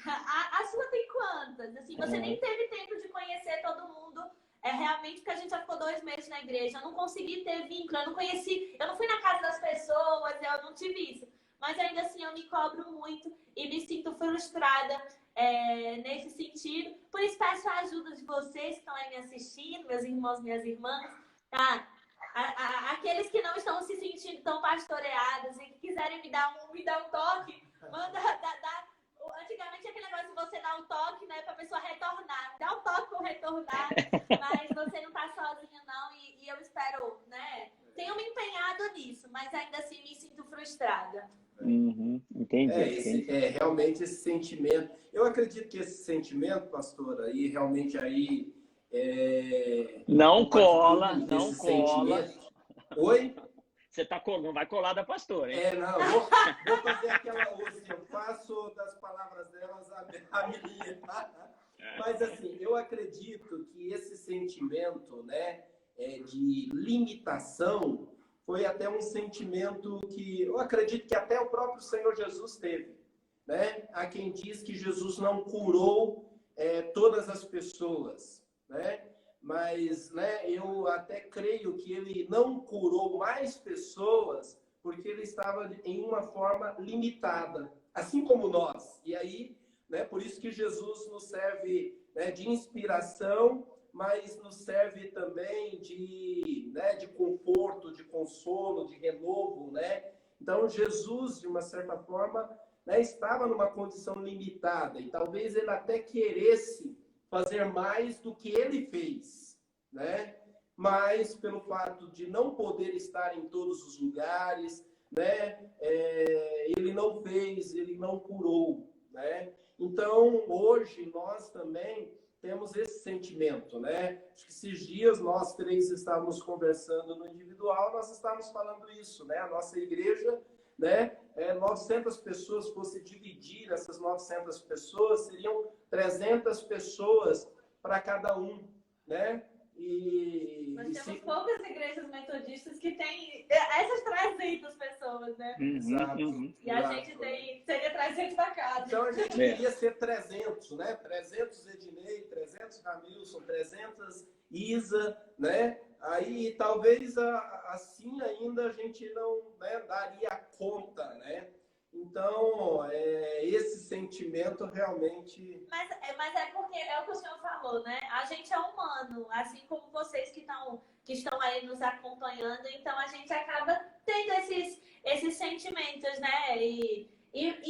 A sua tem quantas? Assim, você nem teve tempo de conhecer todo mundo. Realmente, porque a gente já ficou 2 meses na igreja. Eu não consegui ter vínculo, eu não fui na casa das pessoas, eu não tive isso. Mas ainda assim, eu me cobro muito e me sinto frustrada nesse sentido. Por isso, peço a ajuda de vocês que estão aí me assistindo, meus irmãos, minhas irmãs, tá? Aqueles que não estão se sentindo tão pastoreados e que quiserem me dar um toque, manda antigamente aquele negócio de você dar um toque, né, pra pessoa retornar. Dá um toque pra eu retornar, mas você não tá sozinha, não, e eu espero, né? Tenho me empenhado nisso, mas ainda assim me sinto frustrada. Entendi. Realmente esse sentimento. Eu acredito que esse sentimento, pastora, aí realmente aí. Não cola. Oi? Você não vai colar da pastora, hein? Não, vou fazer aquela assim, eu faço das palavras delas a minha. Mas assim, eu acredito que esse sentimento, né, de limitação foi até um sentimento que eu acredito que até o próprio Senhor Jesus teve, né? Há quem diz que Jesus não curou todas as pessoas, né? Mas, né, eu até creio que ele não curou mais pessoas porque ele estava em uma forma limitada, assim como nós. E aí, né, por isso que Jesus nos serve, né, de inspiração, mas nos serve também de conforto, de consolo, de renovo, né? Então, Jesus, de uma certa forma, né, estava numa condição limitada e talvez ele até queresse fazer mais do que ele fez, né? Mas pelo fato de não poder estar em todos os lugares, né? Ele não fez, ele não curou, né? Então, hoje, nós também temos esse sentimento, né? Acho que esses dias nós 3 estávamos conversando no individual, nós estávamos falando isso, né? A nossa igreja, né? 900 pessoas, se fosse dividir essas 900 pessoas, seriam 300 pessoas para cada um, né? Nós temos poucas igrejas metodistas que têm essas 300 pessoas, né? Exato. E a gente seria 300 da casa. Então a gente queria ser 300, né? 300 Ednei, 300 Ramilson, 300 Isa, né? Aí talvez assim ainda a gente não, né, daria conta, né? Então, esse sentimento realmente... Mas é porque é o que o senhor falou, né? A gente é humano, assim como vocês que estão aí nos acompanhando, então a gente acaba tendo esses sentimentos, né? E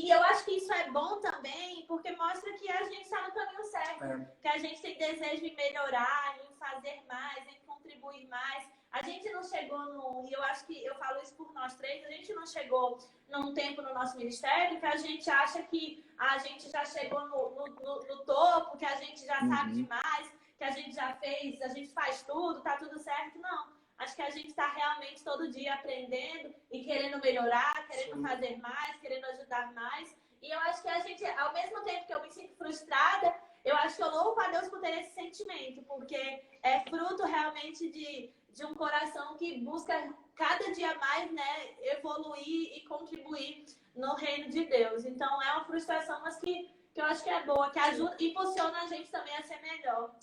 eu acho que isso é bom também, porque mostra que a gente está no caminho certo, que a gente tem desejo em melhorar, em fazer mais, em contribuir mais. A gente não chegou e eu acho que eu falo isso por nós 3, a gente não chegou num tempo no nosso ministério que a gente acha que a gente já chegou no topo, que a gente já sabe demais, que a gente já fez, a gente faz tudo, tá tudo certo. Não. acho que a gente está realmente todo dia aprendendo e querendo melhorar, querendo fazer mais, querendo ajudar mais. E eu acho que a gente, ao mesmo tempo que eu me sinto frustrada, eu acho que eu louvo a Deus por ter esse sentimento, porque é fruto realmente de um coração que busca cada dia mais, né, evoluir e contribuir no reino de Deus. Então é uma frustração, mas que eu acho que é boa, que ajuda, impulsiona a gente também a ser melhor.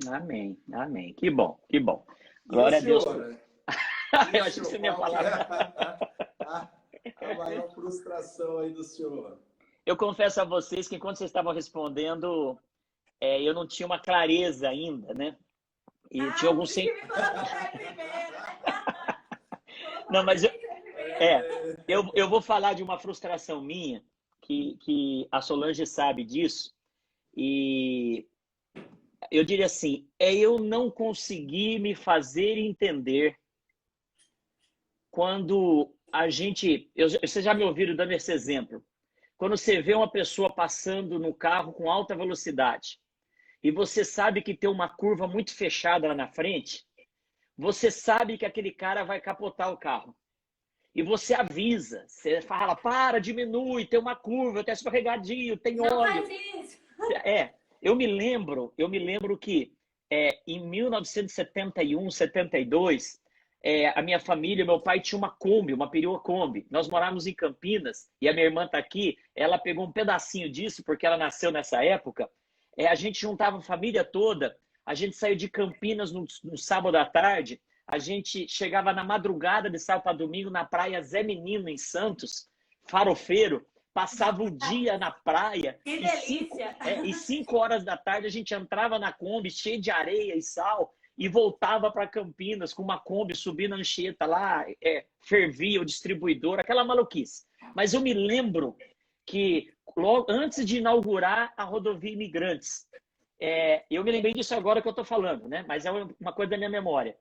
Amém, amém. Que bom, que bom. Glória a Deus. Eu achei que você ia falar. A maior frustração aí do senhor. Eu confesso a vocês que enquanto vocês estavam respondendo, eu não tinha uma clareza ainda, né? E tinha alguns... Não, mas eu vou falar de uma frustração minha, que a Solange sabe disso, e eu diria assim, eu não consegui me fazer entender quando a gente... Vocês já me ouviram dando esse exemplo. Quando você vê uma pessoa passando no carro com alta velocidade e você sabe que tem uma curva muito fechada lá na frente, você sabe que aquele cara vai capotar o carro. E você avisa, você fala, para, diminui, tem uma curva, tem escorregadinho, tem óleo. Não faz isso. Eu me lembro que em 1971, 72, a minha família, meu pai tinha uma Kombi, uma perua Kombi. Nós morávamos em Campinas e a minha irmã está aqui, ela pegou um pedacinho disso, porque ela nasceu nessa época. A gente juntava a família toda, a gente saiu de Campinas no sábado à tarde, a gente chegava na madrugada de sábado para domingo na praia Zé Menino, em Santos, farofeiro, passava o dia na praia. Que delícia! E 5 horas da tarde a gente entrava na Kombi cheia de areia e sal e voltava para Campinas com uma Kombi, subindo a Anchieta lá, fervia o distribuidor, aquela maluquice. Mas eu me lembro que logo antes de inaugurar a rodovia Imigrantes, eu me lembrei disso agora que eu estou falando, né? Mas é uma coisa da minha memória.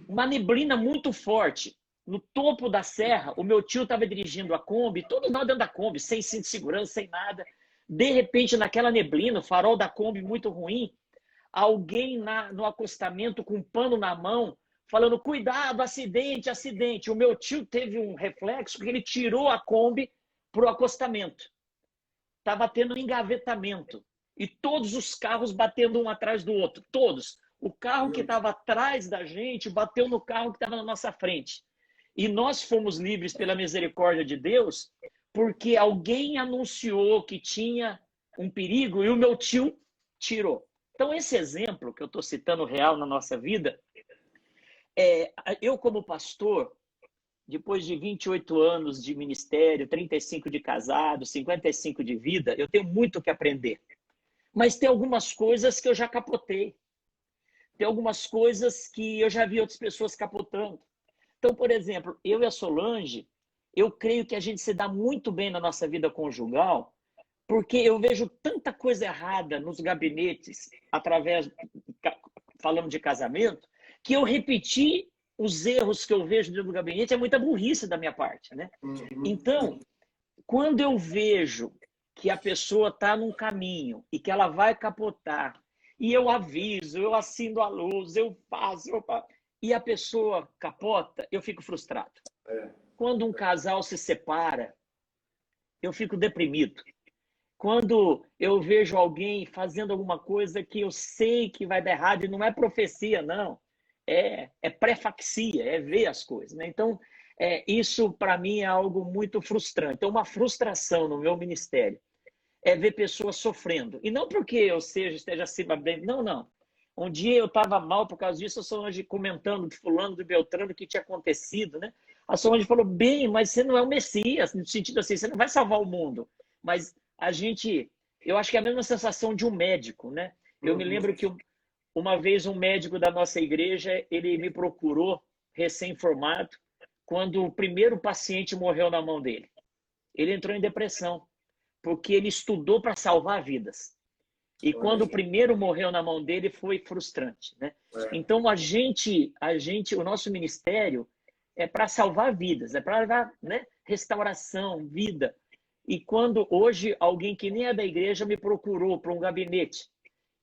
Uma neblina muito forte. No topo da serra, o meu tio estava dirigindo a Kombi, todos nós dentro da Kombi, sem cinto de segurança, sem nada. De repente, naquela neblina, o farol da Kombi muito ruim, alguém no acostamento com um pano na mão, falando, cuidado, acidente, acidente. O meu tio teve um reflexo que ele tirou a Kombi para o acostamento. Estava tendo um engavetamento. E todos os carros batendo um atrás do outro. Todos. O carro que estava atrás da gente bateu no carro que estava na nossa frente. E nós fomos livres pela misericórdia de Deus porque alguém anunciou que tinha um perigo e o meu tio tirou. Então, esse exemplo que eu estou citando real na nossa vida, eu como pastor, depois de 28 anos de ministério, 35 de casado, 55 de vida, eu tenho muito o que aprender. Mas tem algumas coisas que eu já capotei. Tem algumas coisas que eu já vi outras pessoas capotando. Então, por exemplo, eu e a Solange, eu creio que a gente se dá muito bem na nossa vida conjugal, porque eu vejo tanta coisa errada nos gabinetes, falando de casamento, que eu repeti os erros que eu vejo dentro do gabinete, é muita burrice da minha parte, né? Então, quando eu vejo que a pessoa está num caminho e que ela vai capotar, e eu aviso, eu acendo a luz, eu faço, e a pessoa capota, eu fico frustrado. Quando um casal se separa, eu fico deprimido. Quando eu vejo alguém fazendo alguma coisa que eu sei que vai dar errado, e não é profecia, não. É prefaxia, é ver as coisas, né? Então, isso para mim é algo muito frustrante. Então, uma frustração no meu ministério é ver pessoas sofrendo. E não porque eu esteja acima bem, não. Um dia eu estava mal por causa disso, a Solange comentando de fulano, de Beltrano, o que tinha acontecido, né? A Solange falou, bem, mas você não é o Messias, no sentido assim, você não vai salvar o mundo. Mas eu acho que é a mesma sensação de um médico, né? Eu me lembro que uma vez um médico da nossa igreja, ele me procurou, recém-formado, quando o primeiro paciente morreu na mão dele. Ele entrou em depressão, porque ele estudou para salvar vidas. E quando o primeiro morreu na mão dele, foi frustrante, né? Então, o nosso ministério é para salvar vidas, é para dar, né, restauração, vida. E quando hoje alguém que nem é da igreja me procurou para um gabinete,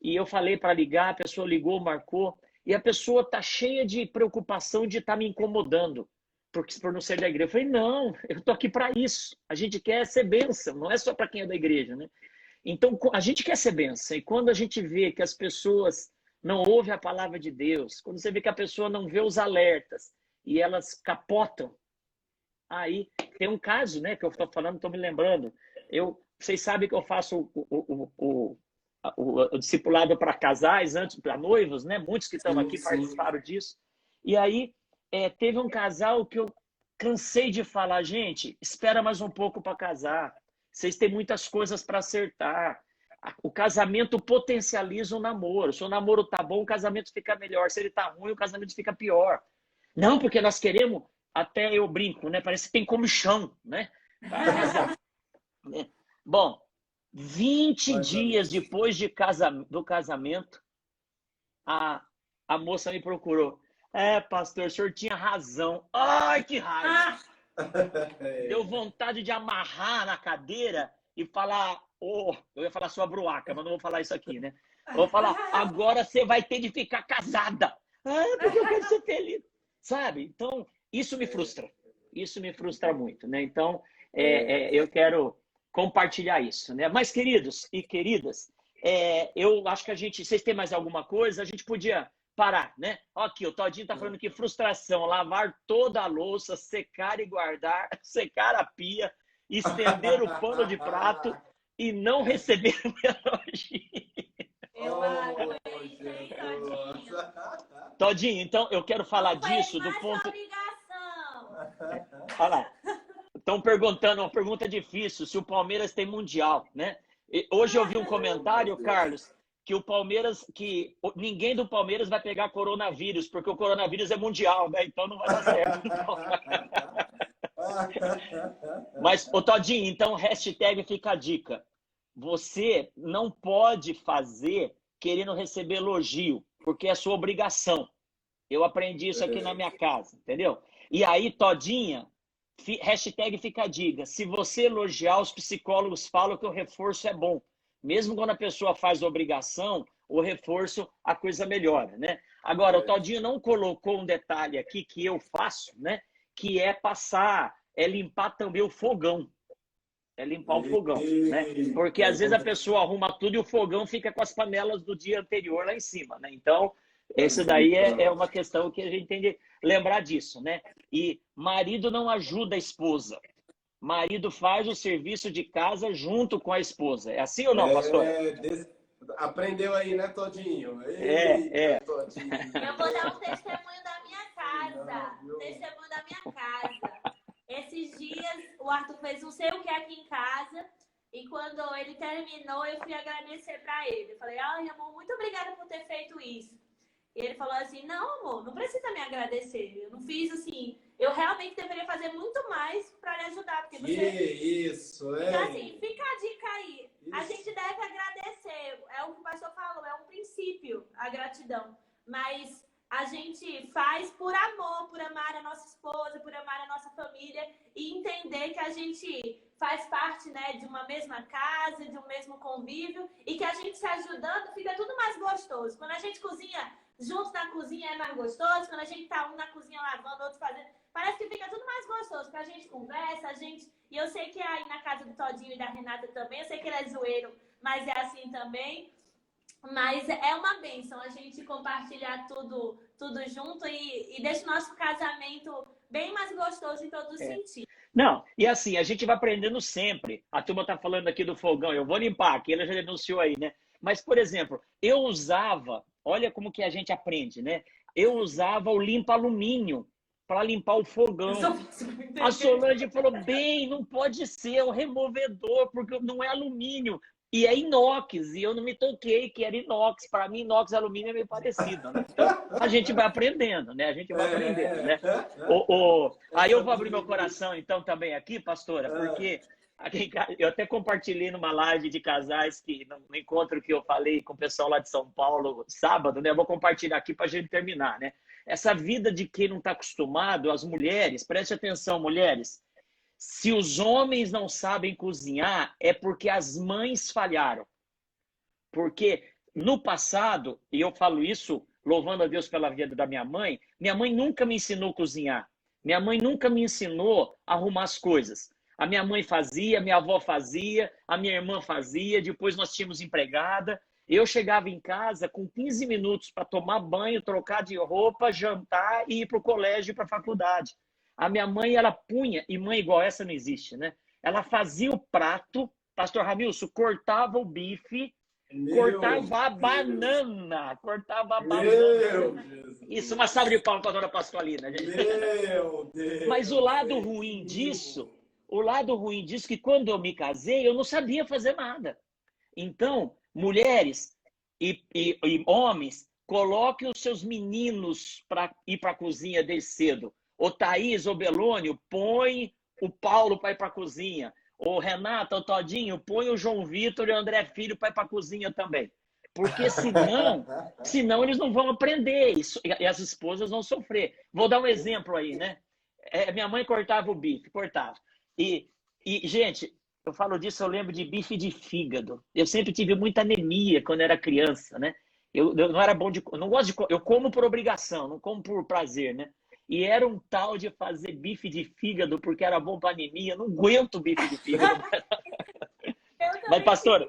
e eu falei para ligar, a pessoa ligou, marcou, e a pessoa está cheia de preocupação de estar me incomodando por não ser da igreja. Eu falei, não, eu estou aqui para isso. A gente quer ser bênção, não é só para quem é da igreja, né? Então, a gente quer ser bênção. E quando a gente vê que as pessoas não ouvem a palavra de Deus, quando você vê que a pessoa não vê os alertas e elas capotam, aí tem um caso, né, que eu estou falando, estou me lembrando. Vocês sabem que eu faço o discipulado para casais, antes para noivos, né? Muitos que estão aqui participaram disso. E aí teve um casal que eu cansei de falar, gente, espera mais um pouco para casar. Vocês têm muitas coisas para acertar. O casamento potencializa o namoro. Se o namoro tá bom, o casamento fica melhor. Se ele tá ruim, o casamento fica pior. Não, porque nós queremos, até eu brinco, né? Parece que tem comichão, né? Bom, 20 dias depois do casamento, a moça me procurou. Pastor, o senhor tinha razão. Ai, que raiva! Deu vontade de amarrar na cadeira e falar, eu ia falar sua bruaca, mas não vou falar isso aqui, né? Eu vou falar, agora você vai ter de ficar casada. Porque eu quero ser feliz. Sabe? Então, isso me frustra. Isso me frustra muito, né? Então, eu quero compartilhar isso, né? Mas, queridos e queridas, eu acho que vocês têm mais alguma coisa? A gente podia parar, né? Aqui, o Todinho tá falando que frustração, lavar toda a louça, secar e guardar, secar a pia, estender o pano de prato e não receber o elogio. Eu aguentei, Todinho. Todinho, então eu quero falar disso do ponto... Olha lá. Estão perguntando, uma pergunta difícil, se o Palmeiras tem Mundial, né? Hoje eu vi um comentário, Carlos, que ninguém do Palmeiras vai pegar coronavírus, porque o coronavírus é mundial, né? Então não vai dar certo. Mas, Todinho, então hashtag fica a dica. Você não pode fazer querendo receber elogio, porque é sua obrigação. Eu aprendi isso aqui na minha casa, entendeu? E aí, Todinha, hashtag fica a dica. Se você elogiar, os psicólogos falam que o reforço é bom. Mesmo quando a pessoa faz obrigação, o reforço, a coisa melhora, né? Agora, o Todinho não colocou um detalhe aqui que eu faço, né? Que é limpar também o fogão. É limpar o fogão, né? Porque às vezes a pessoa arruma tudo e o fogão fica com as panelas do dia anterior lá em cima, né? Então, isso daí é uma questão que a gente tem de lembrar disso, né? E marido não ajuda a esposa. Marido faz o serviço de casa junto com a esposa. É assim ou não, pastor? Aprendeu aí, né, Todinho? Todinho. Eu vou dar um testemunho da minha casa. Esses dias, o Arthur fez não sei o que aqui em casa. E quando ele terminou, eu fui agradecer pra ele. Eu falei, ai, amor, muito obrigada por ter feito isso. E ele falou assim, não, amor, não precisa me agradecer. Eu não fiz assim... Eu realmente deveria fazer muito mais para lhe ajudar. Porque você... Isso, Então, assim, fica a dica aí. Isso. A gente deve agradecer. É o que o pastor falou, é um princípio, a gratidão. Mas a gente faz por amor, por amar a nossa esposa, por amar a nossa família e entender que a gente faz parte, né, de uma mesma casa, de um mesmo convívio e que a gente se ajudando fica tudo mais gostoso. Quando a gente cozinha juntos na cozinha é mais gostoso, quando a gente tá um na cozinha lavando, outro fazendo, parece que fica tudo mais gostoso, porque a gente conversa, e eu sei que aí na casa do Todinho e da Renata também, eu sei que ele é zoeiro, mas é assim também. Mas é uma bênção a gente compartilhar tudo junto e deixa o nosso casamento bem mais gostoso em todos os sentidos. Não, e assim, a gente vai aprendendo sempre. A turma tá falando aqui do fogão, eu vou limpar, aqui ele já denunciou aí, né? Mas, por exemplo, eu usava, olha como que a gente aprende, né? Eu usava o limpa-alumínio para limpar o fogão. A Solange falou, bem, não pode ser o removedor, porque não é alumínio. E é inox, e eu não me toquei que era inox. Para mim, inox e alumínio é meio parecido, né? Então, a gente vai aprendendo, né? A gente vai aprendendo, né? Aí eu vou abrir meu coração, então, também aqui, pastora, porque eu até compartilhei numa live de casais, no encontro que eu falei com o pessoal lá de São Paulo, sábado, né? Eu vou compartilhar aqui para a gente terminar, né? Essa vida de quem não está acostumado, as mulheres, preste atenção, mulheres, se os homens não sabem cozinhar, é porque as mães falharam. Porque no passado, e eu falo isso louvando a Deus pela vida da minha mãe nunca me ensinou a cozinhar. Minha mãe nunca me ensinou a arrumar as coisas. A minha mãe fazia, minha avó fazia, a minha irmã fazia, depois nós tínhamos empregada. Eu chegava em casa com 15 minutos para tomar banho, trocar de roupa, jantar e ir para o colégio e para a faculdade. A minha mãe, ela punha, e mãe igual essa não existe, né? Ela fazia o prato, pastor Ramilson, cortava o bife, cortava a banana. Isso, uma salva de palmas para a dona Pascualina, gente. Meu Deus! Mas o lado ruim disso é que quando eu me casei, eu não sabia fazer nada. Então, mulheres e homens, coloquem os seus meninos para ir para a cozinha desde cedo. O Thaís, o Belônio, põe o Paulo para ir para a cozinha. O Renato, o Todinho, põe o João Vitor e o André Filho para ir para a cozinha também. Porque senão eles não vão aprender isso, e as esposas vão sofrer. Vou dar um exemplo aí, né? Minha mãe cortava o bife, cortava. E, gente, eu falo disso, eu lembro de bife de fígado. Eu sempre tive muita anemia quando era criança, né? Eu não era bom eu não gosto de eu como por obrigação, não como por prazer, né? E era um tal de fazer bife de fígado porque era bom para anemia. Eu não aguento bife de fígado. Mas, pastora,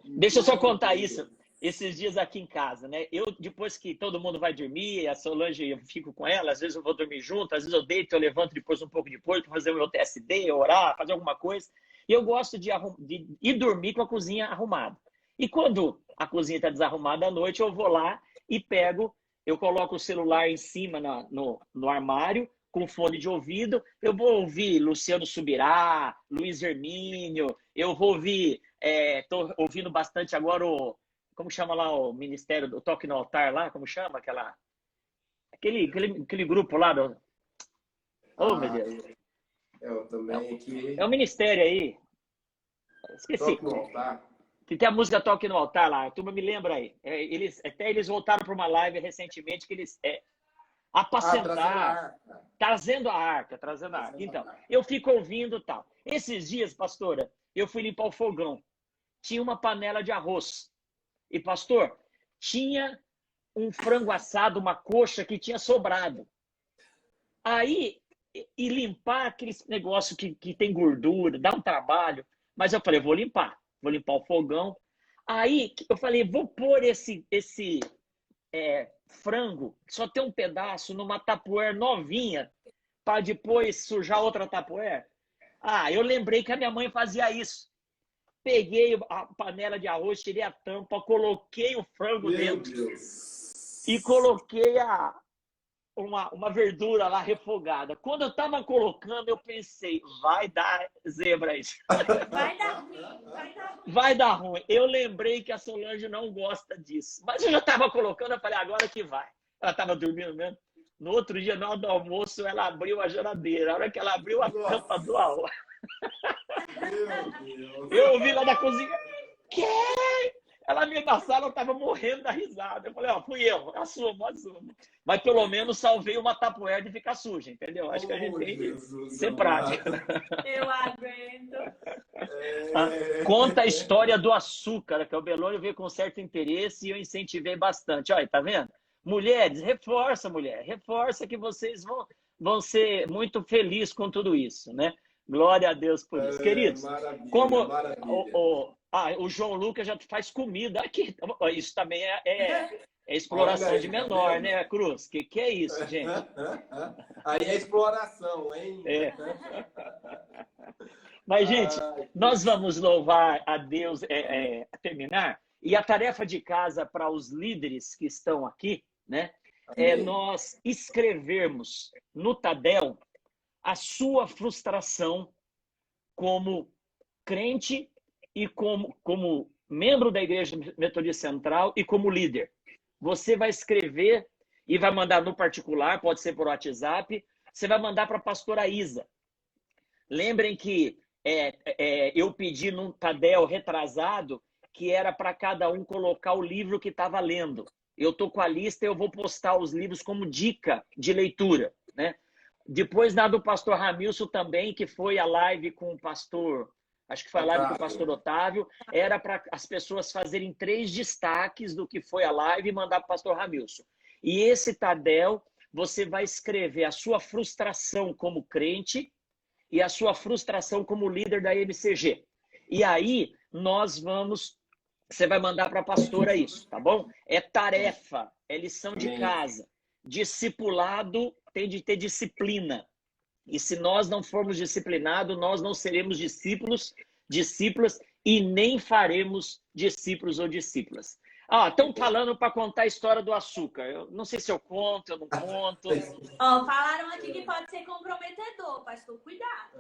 deixa eu só contar isso. Esses dias aqui em casa, né? Depois que todo mundo vai dormir, a Solange, eu fico com ela, às vezes eu vou dormir junto, às vezes eu deito, eu levanto depois um pouco depois para fazer o meu TSD, orar, fazer alguma coisa. E eu gosto de ir dormir com a cozinha arrumada. E quando a cozinha está desarrumada à noite, eu vou lá e eu coloco o celular em cima no armário, com fone de ouvido, eu vou ouvir Luciano Subirá, Luiz Hermínio, eu vou ouvir, estou ouvindo bastante agora como chama lá o Ministério do Toque no Altar lá, como chama aquele grupo lá do... Oh, meu Deus. Eu também aqui... É o ministério aí. Esqueci. Toque no Altar. Que tem a música Toque no Altar lá, a turma me lembra aí. Eles voltaram para uma live recentemente que eles... apacentar, trazendo a arca. Então, eu fico ouvindo tal. Esses dias, pastora, eu fui limpar o fogão. Tinha uma panela de arroz. E, pastor, tinha um frango assado, uma coxa que tinha sobrado. Aí, e limpar aquele negócio que tem gordura, dá um trabalho. Mas eu falei, vou limpar o fogão. Aí, eu falei, vou pôr esse frango, só tem um pedaço numa tapuer novinha, para depois sujar outra tapuer. Eu lembrei que a minha mãe fazia isso. Peguei a panela de arroz, tirei a tampa, coloquei o frango dentro e coloquei uma verdura lá refogada. Quando eu estava colocando, eu pensei, vai dar zebra isso. Vai dar ruim. Eu lembrei que a Solange não gosta disso. Mas eu já estava colocando, eu falei, agora que vai. Ela estava dormindo mesmo. No outro dia, na hora do almoço, ela abriu a geladeira. A hora que ela abriu a tampa do arroz. Eu ouvi lá da cozinha. Que? Ela na sala, eu estava morrendo da risada. Eu falei, fui eu, assumo. Mas pelo menos salvei uma tapoer de ficar suja, entendeu? Acho que a gente tem que ser prático. Eu aguento. Conta a história do açúcar, que o Belônio veio com certo interesse e eu incentivei bastante. Olha, tá vendo? Mulheres, reforça que vocês vão ser muito felizes com tudo isso, né? Glória a Deus por isso. Queridos, o João Lucas já faz comida aqui. Isso também é exploração aí, de menor, né, Cruz? Que é isso, gente? Aí é exploração, hein? Mas, gente, nós vamos louvar a Deus, terminar. E a tarefa de casa para os líderes que estão aqui, né? É nós escrevermos no Tadel a sua frustração como crente e como membro da Igreja Metodista Central e como líder. Você vai escrever e vai mandar no particular, pode ser por WhatsApp, você vai mandar para a pastora Isa. Lembrem que eu pedi num Tadel retrasado que era para cada um colocar o livro que estava lendo. Eu estou com a lista e eu vou postar os livros como dica de leitura, né? Depois na do pastor Ramilson também, que foi a live com o pastor acho que foi a live com o pastor Otávio, era para as pessoas fazerem 3 destaques do que foi a live e mandar para o pastor Ramilson. E esse Tadel, você vai escrever a sua frustração como crente e a sua frustração como líder da MCG. E aí, você vai mandar para a pastora isso, tá bom? É tarefa, é lição de casa. Discipulado tem de ter disciplina. E se nós não formos disciplinados, nós não seremos discípulos e nem faremos discípulos ou discípulas. Estão falando para contar a história do açúcar. Eu não sei se eu conto, eu não conto. Falaram aqui que pode ser comprometedor, pastor. Cuidado.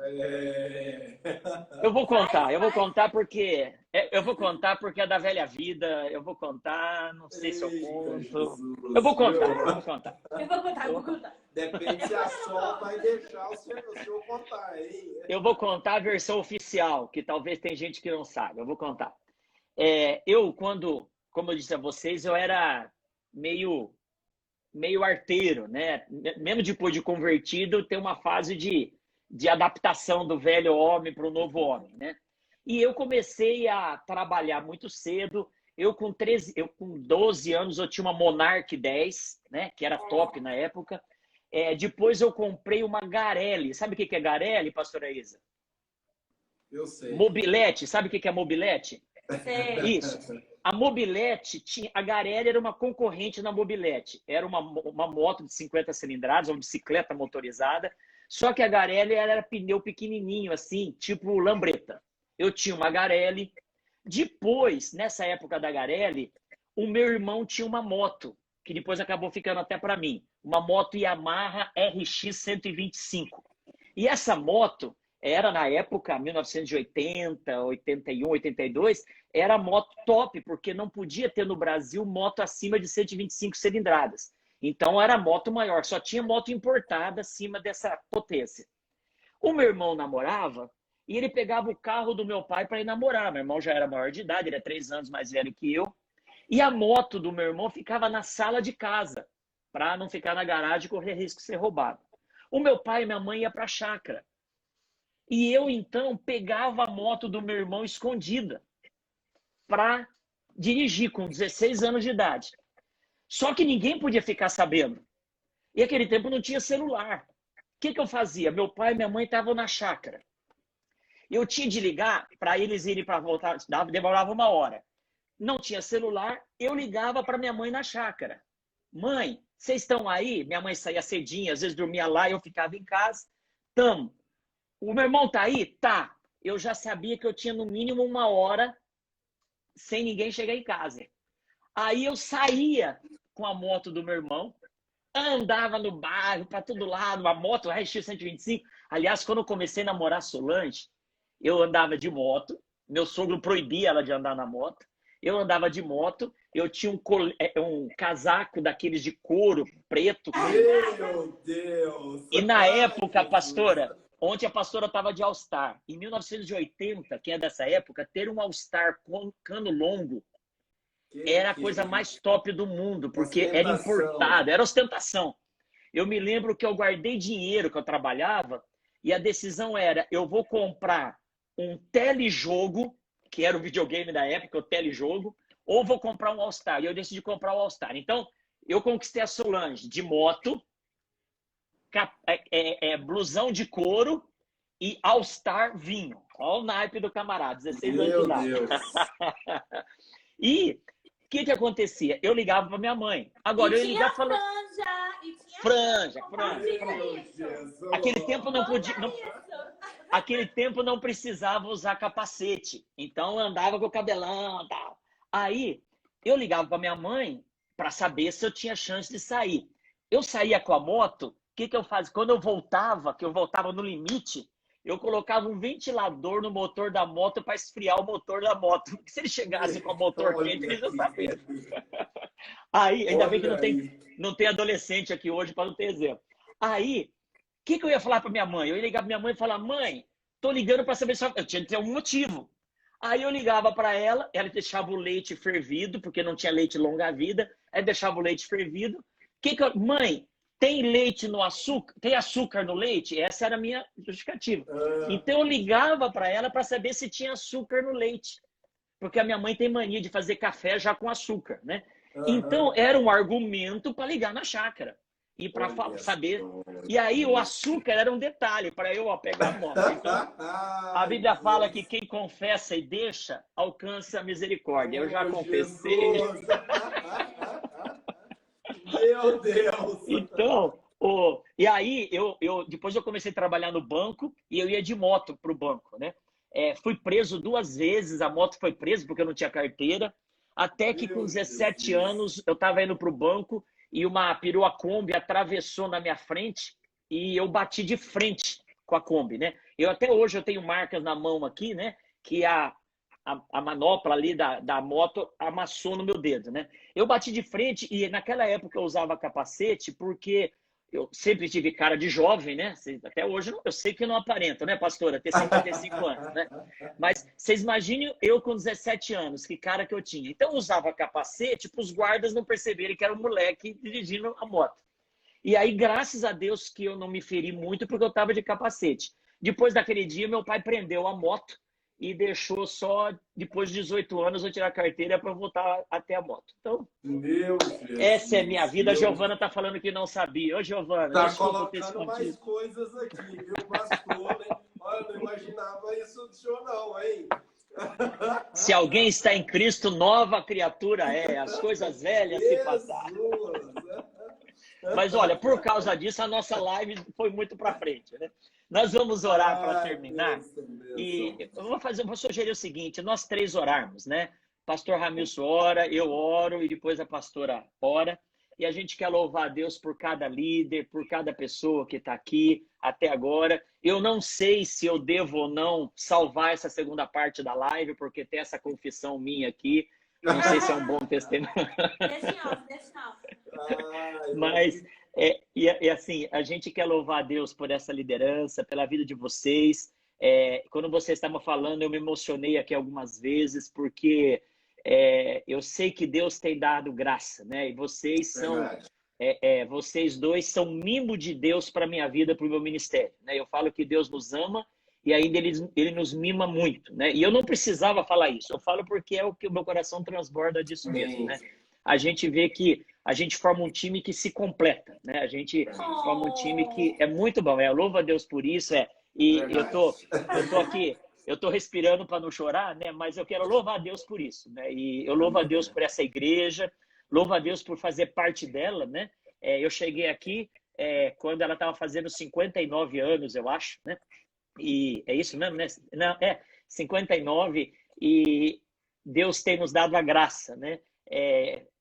Eu vou contar porque é da velha vida. Eu vou contar, não sei se eu conto. Jesus, eu vou contar. Eu vou contar. Depende se a Sol vai deixar o senhor contar, hein? Eu vou contar a versão oficial, que talvez tem gente que não sabe. Eu vou contar. Como eu disse a vocês, eu era meio arteiro, né? Mesmo depois de convertido, tem uma fase de adaptação do velho homem para o novo homem, né? E eu comecei a trabalhar muito cedo. Eu com 12 anos, eu tinha uma Monarch 10, né? Que era top na época. Depois eu comprei uma Garelli. Sabe o que é Garelli, pastora Isa? Eu sei. Mobilete. Sabe o que é mobilete? Sei. Isso. A Mobilete, a Garelli era uma concorrente na Mobilete. Era uma moto de 50 cilindradas, uma bicicleta motorizada. Só que a Garelli era pneu pequenininho, assim, tipo lambreta. Eu tinha uma Garelli. Depois, nessa época da Garelli, o meu irmão tinha uma moto, que depois acabou ficando até para mim. Uma moto Yamaha RX 125. E essa moto era, na época, 1980, 81, 82, era moto top, porque não podia ter no Brasil moto acima de 125 cilindradas. Então, era moto maior, só tinha moto importada acima dessa potência. O meu irmão namorava e ele pegava o carro do meu pai para ir namorar. Meu irmão já era maior de idade, ele é 3 anos mais velho que eu. E a moto do meu irmão ficava na sala de casa, para não ficar na garagem e correr risco de ser roubado. O meu pai e minha mãe iam para a chácara. E eu, então, pegava a moto do meu irmão escondida para dirigir com 16 anos de idade. Só que ninguém podia ficar sabendo. E naquele tempo não tinha celular. O que eu fazia? Meu pai e minha mãe estavam na chácara. Eu tinha de ligar para eles irem para voltar, demorava 1 hora. Não tinha celular, eu ligava para minha mãe na chácara. Mãe, vocês estão aí? Minha mãe saía cedinho, às vezes dormia lá, eu ficava em casa. Tamo. O meu irmão tá aí? Tá. Eu já sabia que eu tinha no mínimo 1 hora sem ninguém chegar em casa. Aí eu saía com a moto do meu irmão, andava no bairro, para todo lado, uma moto RX 125. Aliás, quando eu comecei a namorar Solange, eu andava de moto. Meu sogro proibia ela de andar na moto. Eu andava de moto. Eu tinha um casaco daqueles de couro preto. Meu Deus! E na época, pastora, ontem a pastora estava de All-Star. Em 1980, quem é dessa época, ter um All-Star com cano longo era a coisa mais top do mundo, porque era importado, era ostentação. Eu me lembro que eu guardei dinheiro que eu trabalhava e a decisão era, eu vou comprar um telejogo, que era o videogame da época, o telejogo, ou vou comprar um All-Star. E eu decidi comprar o All-Star. Então, eu conquistei a Solange de moto, blusão de couro e All-Star vinho. Olha o naipe do camarada, 16 anos de idade. E o que acontecia? Eu ligava para minha mãe. Agora, eu ia ligar falando... Franja. Aquele tempo não podia... Aquele tempo não precisava usar capacete. Então, eu andava com o cabelão e tal. Aí, eu ligava para minha mãe para saber se eu tinha chance de sair. Eu saía com a moto, o que eu fazia? Quando eu voltava, que eu voltava no limite, eu colocava um ventilador no motor da moto para esfriar o motor da moto. Porque se ele chegasse com o motor quente, eles não sabiam. Aí, ainda bem que não tem adolescente aqui hoje para não ter exemplo. Aí, o que eu ia falar para minha mãe? Eu ia ligar para minha mãe e falar, mãe, tô ligando para saber se eu tinha que ter um motivo. Aí eu ligava para ela deixava o leite fervido, porque não tinha leite longa vida, aí deixava o leite fervido. Mãe, tem leite no açúcar? Tem açúcar no leite? Essa era a minha justificativa. Então eu ligava para ela para saber se tinha açúcar no leite. Porque a minha mãe tem mania de fazer café já com açúcar, né? Então era um argumento para ligar na chácara. E para saber. E aí o açúcar era um detalhe para eu pegar a moto. Então, a Bíblia fala que quem confessa e deixa alcança a misericórdia. Eu já confessei. Meu Deus! Então, e aí depois eu comecei a trabalhar no banco e eu ia de moto para o banco, né? Fui preso 2 vezes, a moto foi presa porque eu não tinha carteira. Até que com 17 anos eu estava indo para o banco e uma perua Kombi atravessou na minha frente e eu bati de frente com a Kombi, né? Até hoje eu tenho marcas na mão aqui, né? Que a manopla ali da moto amassou no meu dedo, né? Eu bati de frente e naquela época eu usava capacete porque eu sempre tive cara de jovem, né? Até hoje eu sei que não aparento, né, pastora? Ter 55 anos, né? Mas vocês imaginem eu com 17 anos, que cara que eu tinha. Então eu usava capacete para os guardas não perceberem que era um moleque dirigindo a moto. E aí, graças a Deus que eu não me feri muito porque eu estava de capacete. Depois daquele dia, meu pai prendeu a moto e deixou só depois de 18 anos eu tirar a carteira para voltar até a moto. Então, essa é minha vida. A Giovana está falando que não sabia. Ô, Giovana, tá colocando mais coisas aqui, viu, pastor? Hein? Olha, eu não imaginava isso do senhor não, hein? Se alguém está em Cristo, nova criatura é. As coisas velhas se passaram. Mas olha, por causa disso, a nossa live foi muito para frente, né? Nós vamos orar para terminar. E eu vou sugerir o seguinte: nós 3 orarmos, né? Pastor Ramilson ora, eu oro e depois a pastora ora. E a gente quer louvar a Deus por cada líder, por cada pessoa que está aqui até agora. Eu não sei se eu devo ou não salvar essa segunda parte da live, porque tem essa confissão minha aqui. Não sei se é um bom testemunho. Deixa. Mas, assim, a gente quer louvar a Deus por essa liderança, pela vida de vocês. Quando vocês estavam falando, eu me emocionei aqui algumas vezes, porque eu sei que Deus tem dado graça, né? E vocês são... vocês 2 são mimo de Deus para a minha vida, para o meu ministério, né? Eu falo que Deus nos ama e ainda ele nos mima muito, né? E eu não precisava falar isso, eu falo porque é o que o meu coração transborda disso mesmo, né? A gente vê que a gente forma um time que se completa, né? A gente forma um time que é muito bom. Eu louvo a Deus por isso, E eu tô aqui, eu tô respirando para não chorar, né? Mas eu quero louvar a Deus por isso, né? E eu louvo a Deus por essa igreja, louvo a Deus por fazer parte dela, né? Eu cheguei aqui quando ela estava fazendo 59 anos, eu acho, né? E é isso mesmo, né? Não, 59, e Deus tem nos dado a graça, né?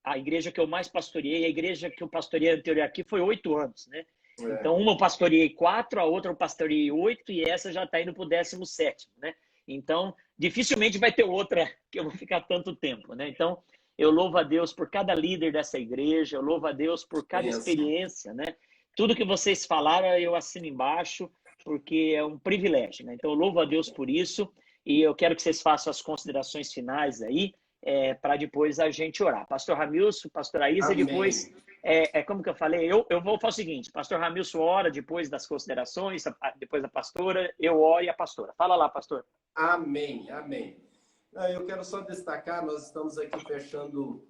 A igreja que eu mais pastoreei, a igreja que eu pastoreei anterior aqui foi 8 anos, né? Então, uma eu pastoreei 4, a outra eu pastoreei 8, e essa já está indo para o 17º, né? Então, dificilmente vai ter outra que eu vou ficar tanto tempo, né? Então, eu louvo a Deus por cada líder dessa igreja, eu louvo a Deus por cada experiência, né? Tudo que vocês falaram, eu assino embaixo, porque é um privilégio, né? Então, eu louvo a Deus por isso, e eu quero que vocês façam as considerações finais aí, para depois a gente orar. Pastor Ramilson, pastora Isa, depois, como que eu falei, eu vou fazer o seguinte: pastor Ramilson ora depois das considerações, depois a pastora, eu oro e a pastora. Fala lá, pastor. Amém. Eu quero só destacar, nós estamos aqui fechando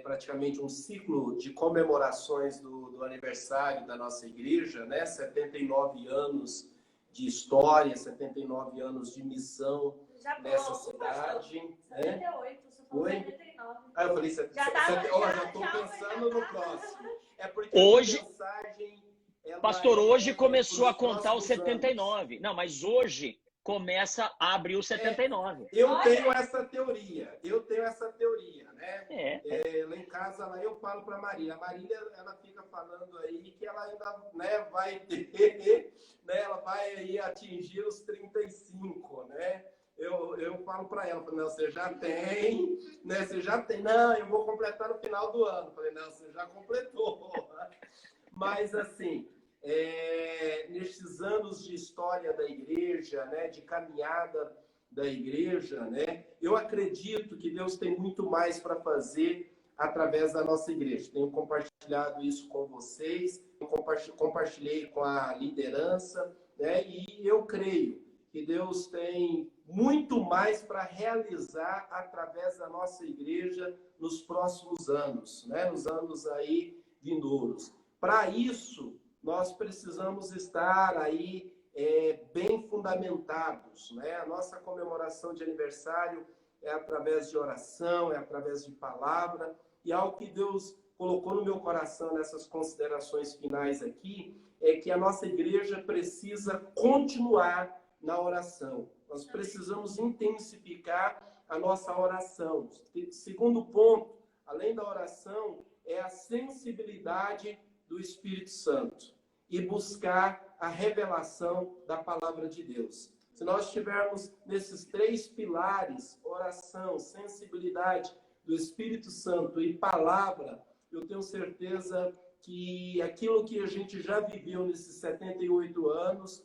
praticamente um ciclo de comemorações do aniversário da nossa igreja, né? 79 anos de história, 79 anos de missão nessa cidade. 78, você falou 79. Eu falei 79. Já estou pensando no próximo. Porque hoje, a mensagem, pastor, hoje começou a contar os 79. Anos. Não, mas hoje começa a abrir o 79. Eu tenho essa teoria, né? Lá em casa, lá eu falo para a Marília. A Marília, ela fica falando aí que ela ainda, né, vai ter, né, ela vai aí atingir os 35, né? Eu falo para ela, não, você já tem, né? Você já tem. Não, eu vou completar no final do ano. Falei, não, você já completou. Mas, assim, nestes anos de história da igreja, né, de caminhada da igreja, né, eu acredito que Deus tem muito mais para fazer através da nossa igreja. Tenho compartilhado isso com vocês, compartilhei com a liderança, né? E eu creio que Deus tem muito mais para realizar através da nossa igreja nos próximos anos, né? Nos anos aí vindouros. Para isso, nós precisamos estar aí bem fundamentados, né? A nossa comemoração de aniversário é através de oração, é através de palavra, e algo que Deus colocou no meu coração nessas considerações finais aqui, é que a nossa igreja precisa continuar na oração. Nós precisamos intensificar a nossa oração. Segundo ponto, além da oração, é a sensibilidade do Espírito Santo e buscar a revelação da palavra de Deus. Se nós estivermos nesses 3 pilares, oração, sensibilidade do Espírito Santo e palavra, eu tenho certeza que aquilo que a gente já viveu nesses 78 anos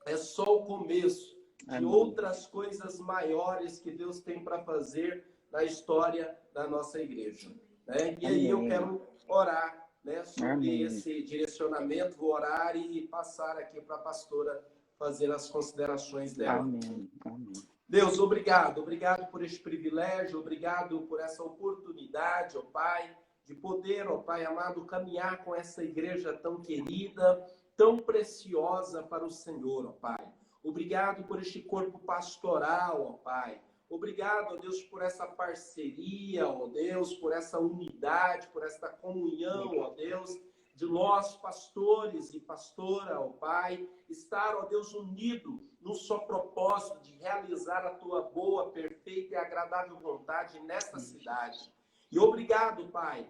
é só o começo de outras coisas maiores que Deus tem para fazer na história da nossa igreja, né? E aí eu quero orar, né, sobre esse direcionamento, vou orar e passar aqui para a pastora fazer as considerações dela. Amém. Amém. Deus, obrigado por este privilégio, obrigado por essa oportunidade, ó Pai, de poder, ó Pai amado, caminhar com essa igreja tão querida, tão preciosa para o Senhor, ó Pai. Obrigado por este corpo pastoral, ó Pai. Obrigado, ó Deus, por essa parceria, ó Deus, por essa unidade, por essa comunhão, ó Deus, de nós, pastores e pastora, ó Pai, estar, ó Deus, unido num só propósito de realizar a Tua boa, perfeita e agradável vontade nesta cidade. E obrigado, Pai,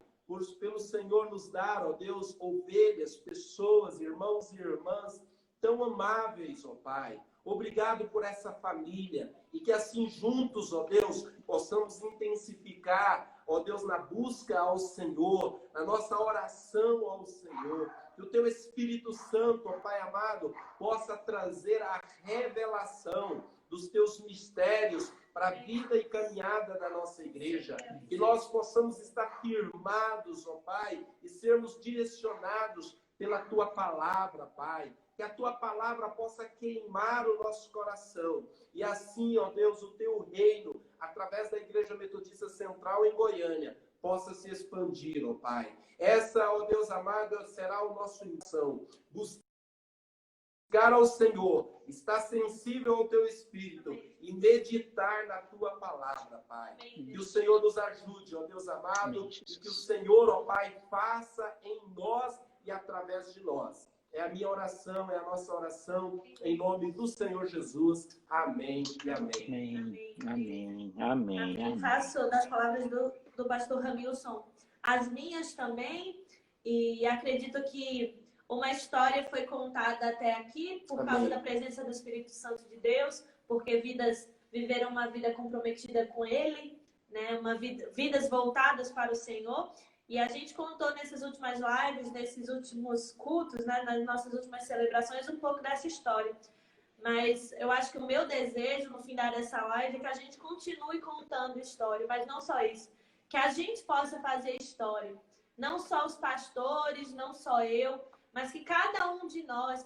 pelo Senhor nos dar, ó Deus, ovelhas, pessoas, irmãos e irmãs tão amáveis, ó Pai. Obrigado por essa família e que assim juntos, ó Deus, possamos intensificar, ó Deus, na busca ao Senhor, na nossa oração ao Senhor. Que o Teu Espírito Santo, ó Pai amado, possa trazer a revelação dos Teus mistérios para a vida e caminhada da nossa igreja. Que nós possamos estar firmados, ó Pai, e sermos direcionados pela Tua palavra, Pai. Que a Tua palavra possa queimar o nosso coração. E assim, ó Deus, o Teu reino, através da Igreja Metodista Central em Goiânia, possa se expandir, ó Pai. Essa, ó Deus amado, será o nosso missão. Buscar ao Senhor, estar sensível ao Teu Espírito e meditar na Tua palavra, Pai. Que o Senhor nos ajude, ó Deus amado, e que o Senhor, ó Pai, faça em nós e através de nós. É a minha oração, é a nossa oração, em nome do Senhor Jesus. Amém e amém. Amém. Amém. Eu faço das palavras do pastor Ramilson as minhas também, e acredito que uma história foi contada até aqui por causa da presença do Espírito Santo de Deus, porque vidas viveram uma vida comprometida com Ele, né? Vidas voltadas para o Senhor. E a gente contou nessas últimas lives, nesses últimos cultos, né, nas nossas últimas celebrações, um pouco dessa história. Mas eu acho que o meu desejo, no fim dessa live, é que a gente continue contando história, mas não só isso. Que a gente possa fazer história. Não só os pastores, não só eu, mas que cada um de nós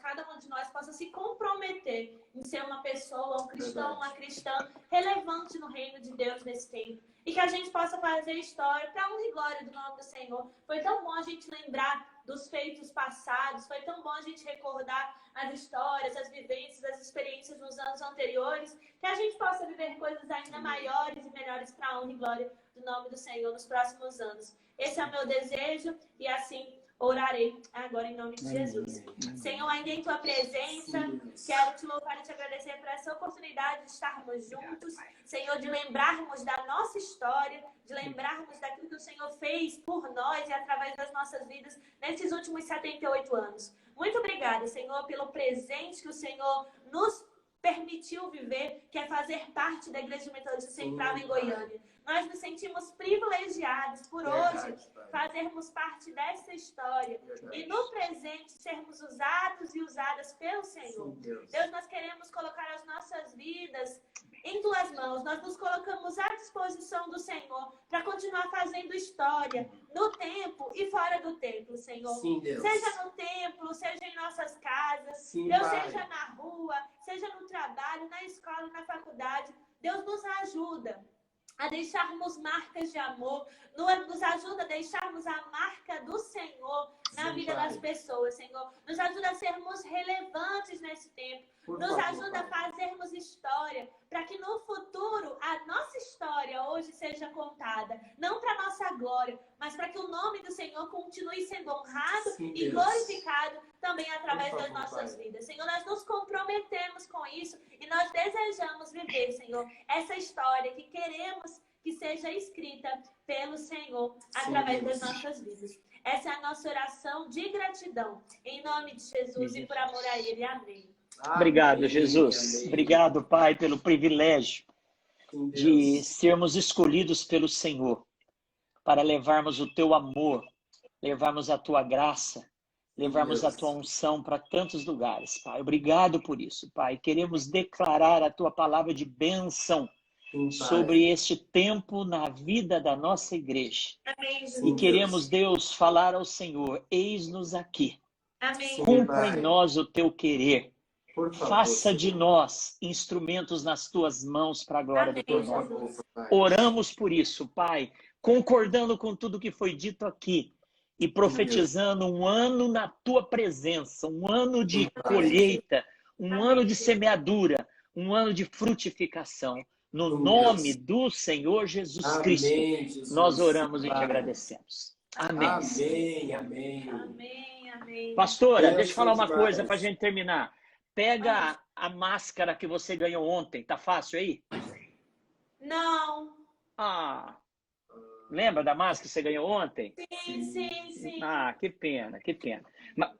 possa se comprometer em ser uma pessoa, um cristão, uma cristã relevante no reino de Deus nesse tempo. E que a gente possa fazer história para a honra e glória do nome do Senhor. Foi tão bom a gente lembrar dos feitos passados, foi tão bom a gente recordar as histórias, as vivências, as experiências nos anos anteriores, que a gente possa viver coisas ainda maiores e melhores para a honra e glória do nome do Senhor nos próximos anos. Esse é o meu desejo e assim orarei agora em nome de Jesus. Senhor, ainda em Tua presença, quero Te louvar e Te agradecer por essa oportunidade de estarmos juntos. Senhor, de lembrarmos da nossa história, de lembrarmos daquilo que o Senhor fez por nós e através das nossas vidas nesses últimos 78 anos. Muito obrigada, Senhor, pelo presente que o Senhor nos permitiu viver, que é fazer parte da Igreja Metodista Central em Goiânia. Nós nos sentimos privilegiados por hoje fazermos parte dessa história e no presente sermos usados e usadas pelo Senhor. Deus, nós queremos colocar as nossas vidas em tuas mãos. Nós nos colocamos à disposição do Senhor para continuar fazendo história no templo e fora do templo, Senhor. Sim, Deus. Seja no templo, seja em nossas casas, Sim, Deus, Pai. seja na rua, seja no trabalho, na escola, na faculdade. Deus nos ajuda a deixarmos marcas de amor, nos ajuda a deixarmos a marca do Senhor na Sim, vida Pai. das pessoas, Senhor. Nos ajuda a sermos relevantes nesse tempo. Por Nos favor, ajuda a Pai. fazermos história, para que no futuro a nossa história hoje seja contada. Não para nossa glória, mas para que o nome do Senhor continue sendo honrado Sim, e Deus. glorificado também através Por das favor, nossas Pai. vidas. Senhor, nós nos comprometemos com isso e nós desejamos viver, Senhor, essa história que queremos que seja escrita pelo Senhor através Deus. das nossas vidas. Essa é a nossa oração de gratidão. Em nome de Jesus e por amor a Ele. Amém. Obrigado, Amém, Jesus. amém. Obrigado, Pai, pelo privilégio Sim, de Deus. sermos escolhidos pelo Senhor para levarmos o teu amor, levarmos a tua graça, levarmos a Deus. tua unção para tantos lugares, Pai. Obrigado por isso, Pai. Queremos declarar a tua palavra de bênção Sim, Pai. sobre este tempo na vida da nossa igreja. Amém, Jesus. Sim, E queremos, Deus, falar ao Senhor, eis-nos aqui. Amém. Sim, Cumpra Pai. em nós o teu querer. Por favor, Faça de Senhor. nós instrumentos nas tuas mãos para a glória do teu Amém, nome. Por favor, Pai. Oramos por isso, Pai, concordando com tudo que foi dito aqui e profetizando um ano na tua presença, um ano de colheita, um ano de semeadura, um ano de frutificação. No Sim, nome Deus. do Senhor Jesus Cristo, Amém, Jesus. nós oramos e te Pai. agradecemos. Amém. Amém, amém. Amém, amém. Pastora, Deus deixa eu falar uma demais. coisa para a gente terminar. Pega a máscara que você ganhou ontem, tá fácil aí? Não. Ah, lembra da máscara que você ganhou ontem? Sim. Ah, que pena, que pena. Mas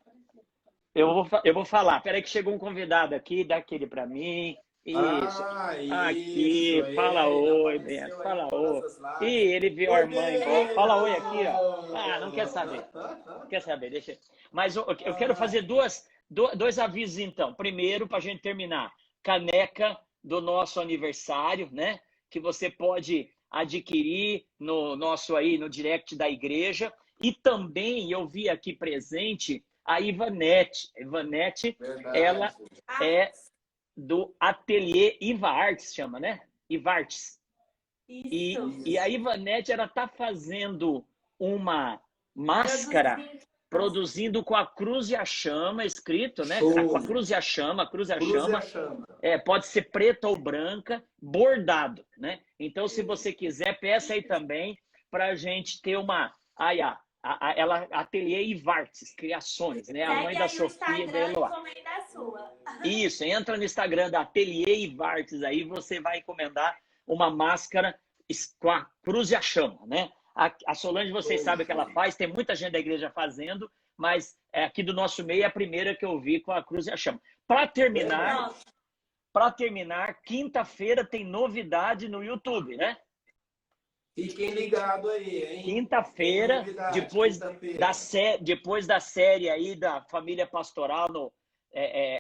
eu vou falar. Peraí que chegou um convidado aqui, dá aquele para mim. Isso. Aqui, isso, fala ele oi, apareceu Bento, aí fala em todas oi. as lives. Ih, ele viu a Oi, irmã embora. Bento! Fala oi aqui, ó. Ah, não quer saber. Não quer saber, deixa. Mas eu quero fazer dois avisos então. Primeiro, para a gente terminar, caneca do nosso aniversário, né? Que você pode adquirir no nosso aí, no direct da igreja. E também eu vi aqui presente a Ivanete. A Ivanete, Verdade. ela é do Ateliê Iva Artes, chama, né? Iva Artes. Isso. E a Ivanete, ela tá fazendo uma máscara produzindo com a cruz e a chama, escrito, né? Show. Com a cruz e a chama, Cruz e a chama. pode ser preta ou branca, bordado, né? Então, se você quiser, peça aí também para a gente ter uma... ela Ateliê Ivartes, Criações, né? A mãe da Sofia e da Eloá. Isso, entra no Instagram da Ateliê Ivartes, aí você vai encomendar uma máscara com a cruz e a chama, né? A Solange, vocês sabem o que ela faz, tem muita gente da igreja fazendo, mas aqui do nosso meio é a primeira que eu vi com a cruz e a chama. Para terminar, quinta-feira tem novidade no YouTube, né? Fiquem ligados aí, hein? Quinta-feira, depois da série aí da família pastoral,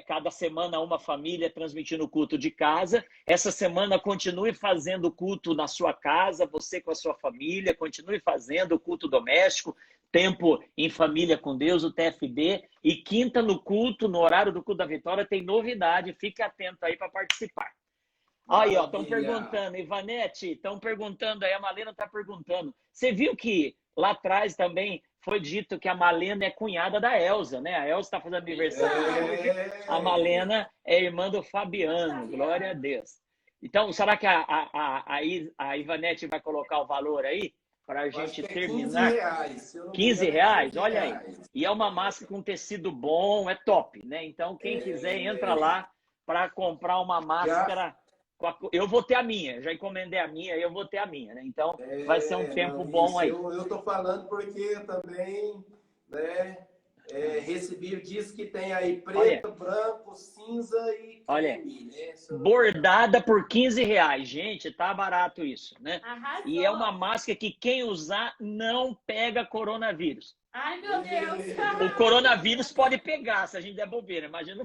cada semana uma família transmitindo o culto de casa. Essa semana continue fazendo o culto na sua casa, você com a sua família, continue fazendo o culto doméstico, tempo em família com Deus, o TFB. E quinta no culto, no horário do culto da vitória, tem novidade. Fique atento aí para participar. Aí, ó, estão perguntando, Ivanete, estão perguntando aí, a Malena está perguntando. Você viu que lá atrás também foi dito que a Malena é cunhada da Elza, né? A Elza está fazendo aniversário hoje. A Malena é irmã do Fabiano, glória a Deus. Então, será que a Ivanete vai colocar o valor aí para a gente terminar? R$15, olha aí. E é uma máscara com tecido bom, é top, né? Então, quem quiser, entra lá para comprar uma máscara. Eu vou ter a minha, já encomendei a minha, eu vou ter a minha, né? Então vai ser um tempo bom aí. Eu tô falando porque também, né, recebi, diz que tem aí preto, branco, cinza e creme, né? Bordada por R$15, gente, tá barato isso, né? Arrasou. E é uma máscara que quem usar não pega coronavírus. Ai, meu Deus. O coronavírus pode pegar se a gente der bobeira, imagina.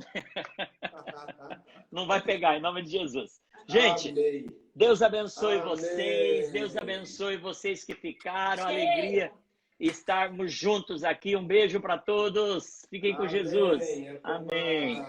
Não vai pegar, em nome de Jesus. Gente, Amém. Deus abençoe Amém. vocês, Deus abençoe vocês que ficaram, alegria estarmos juntos aqui. Um beijo para todos, fiquem com Jesus. Amém.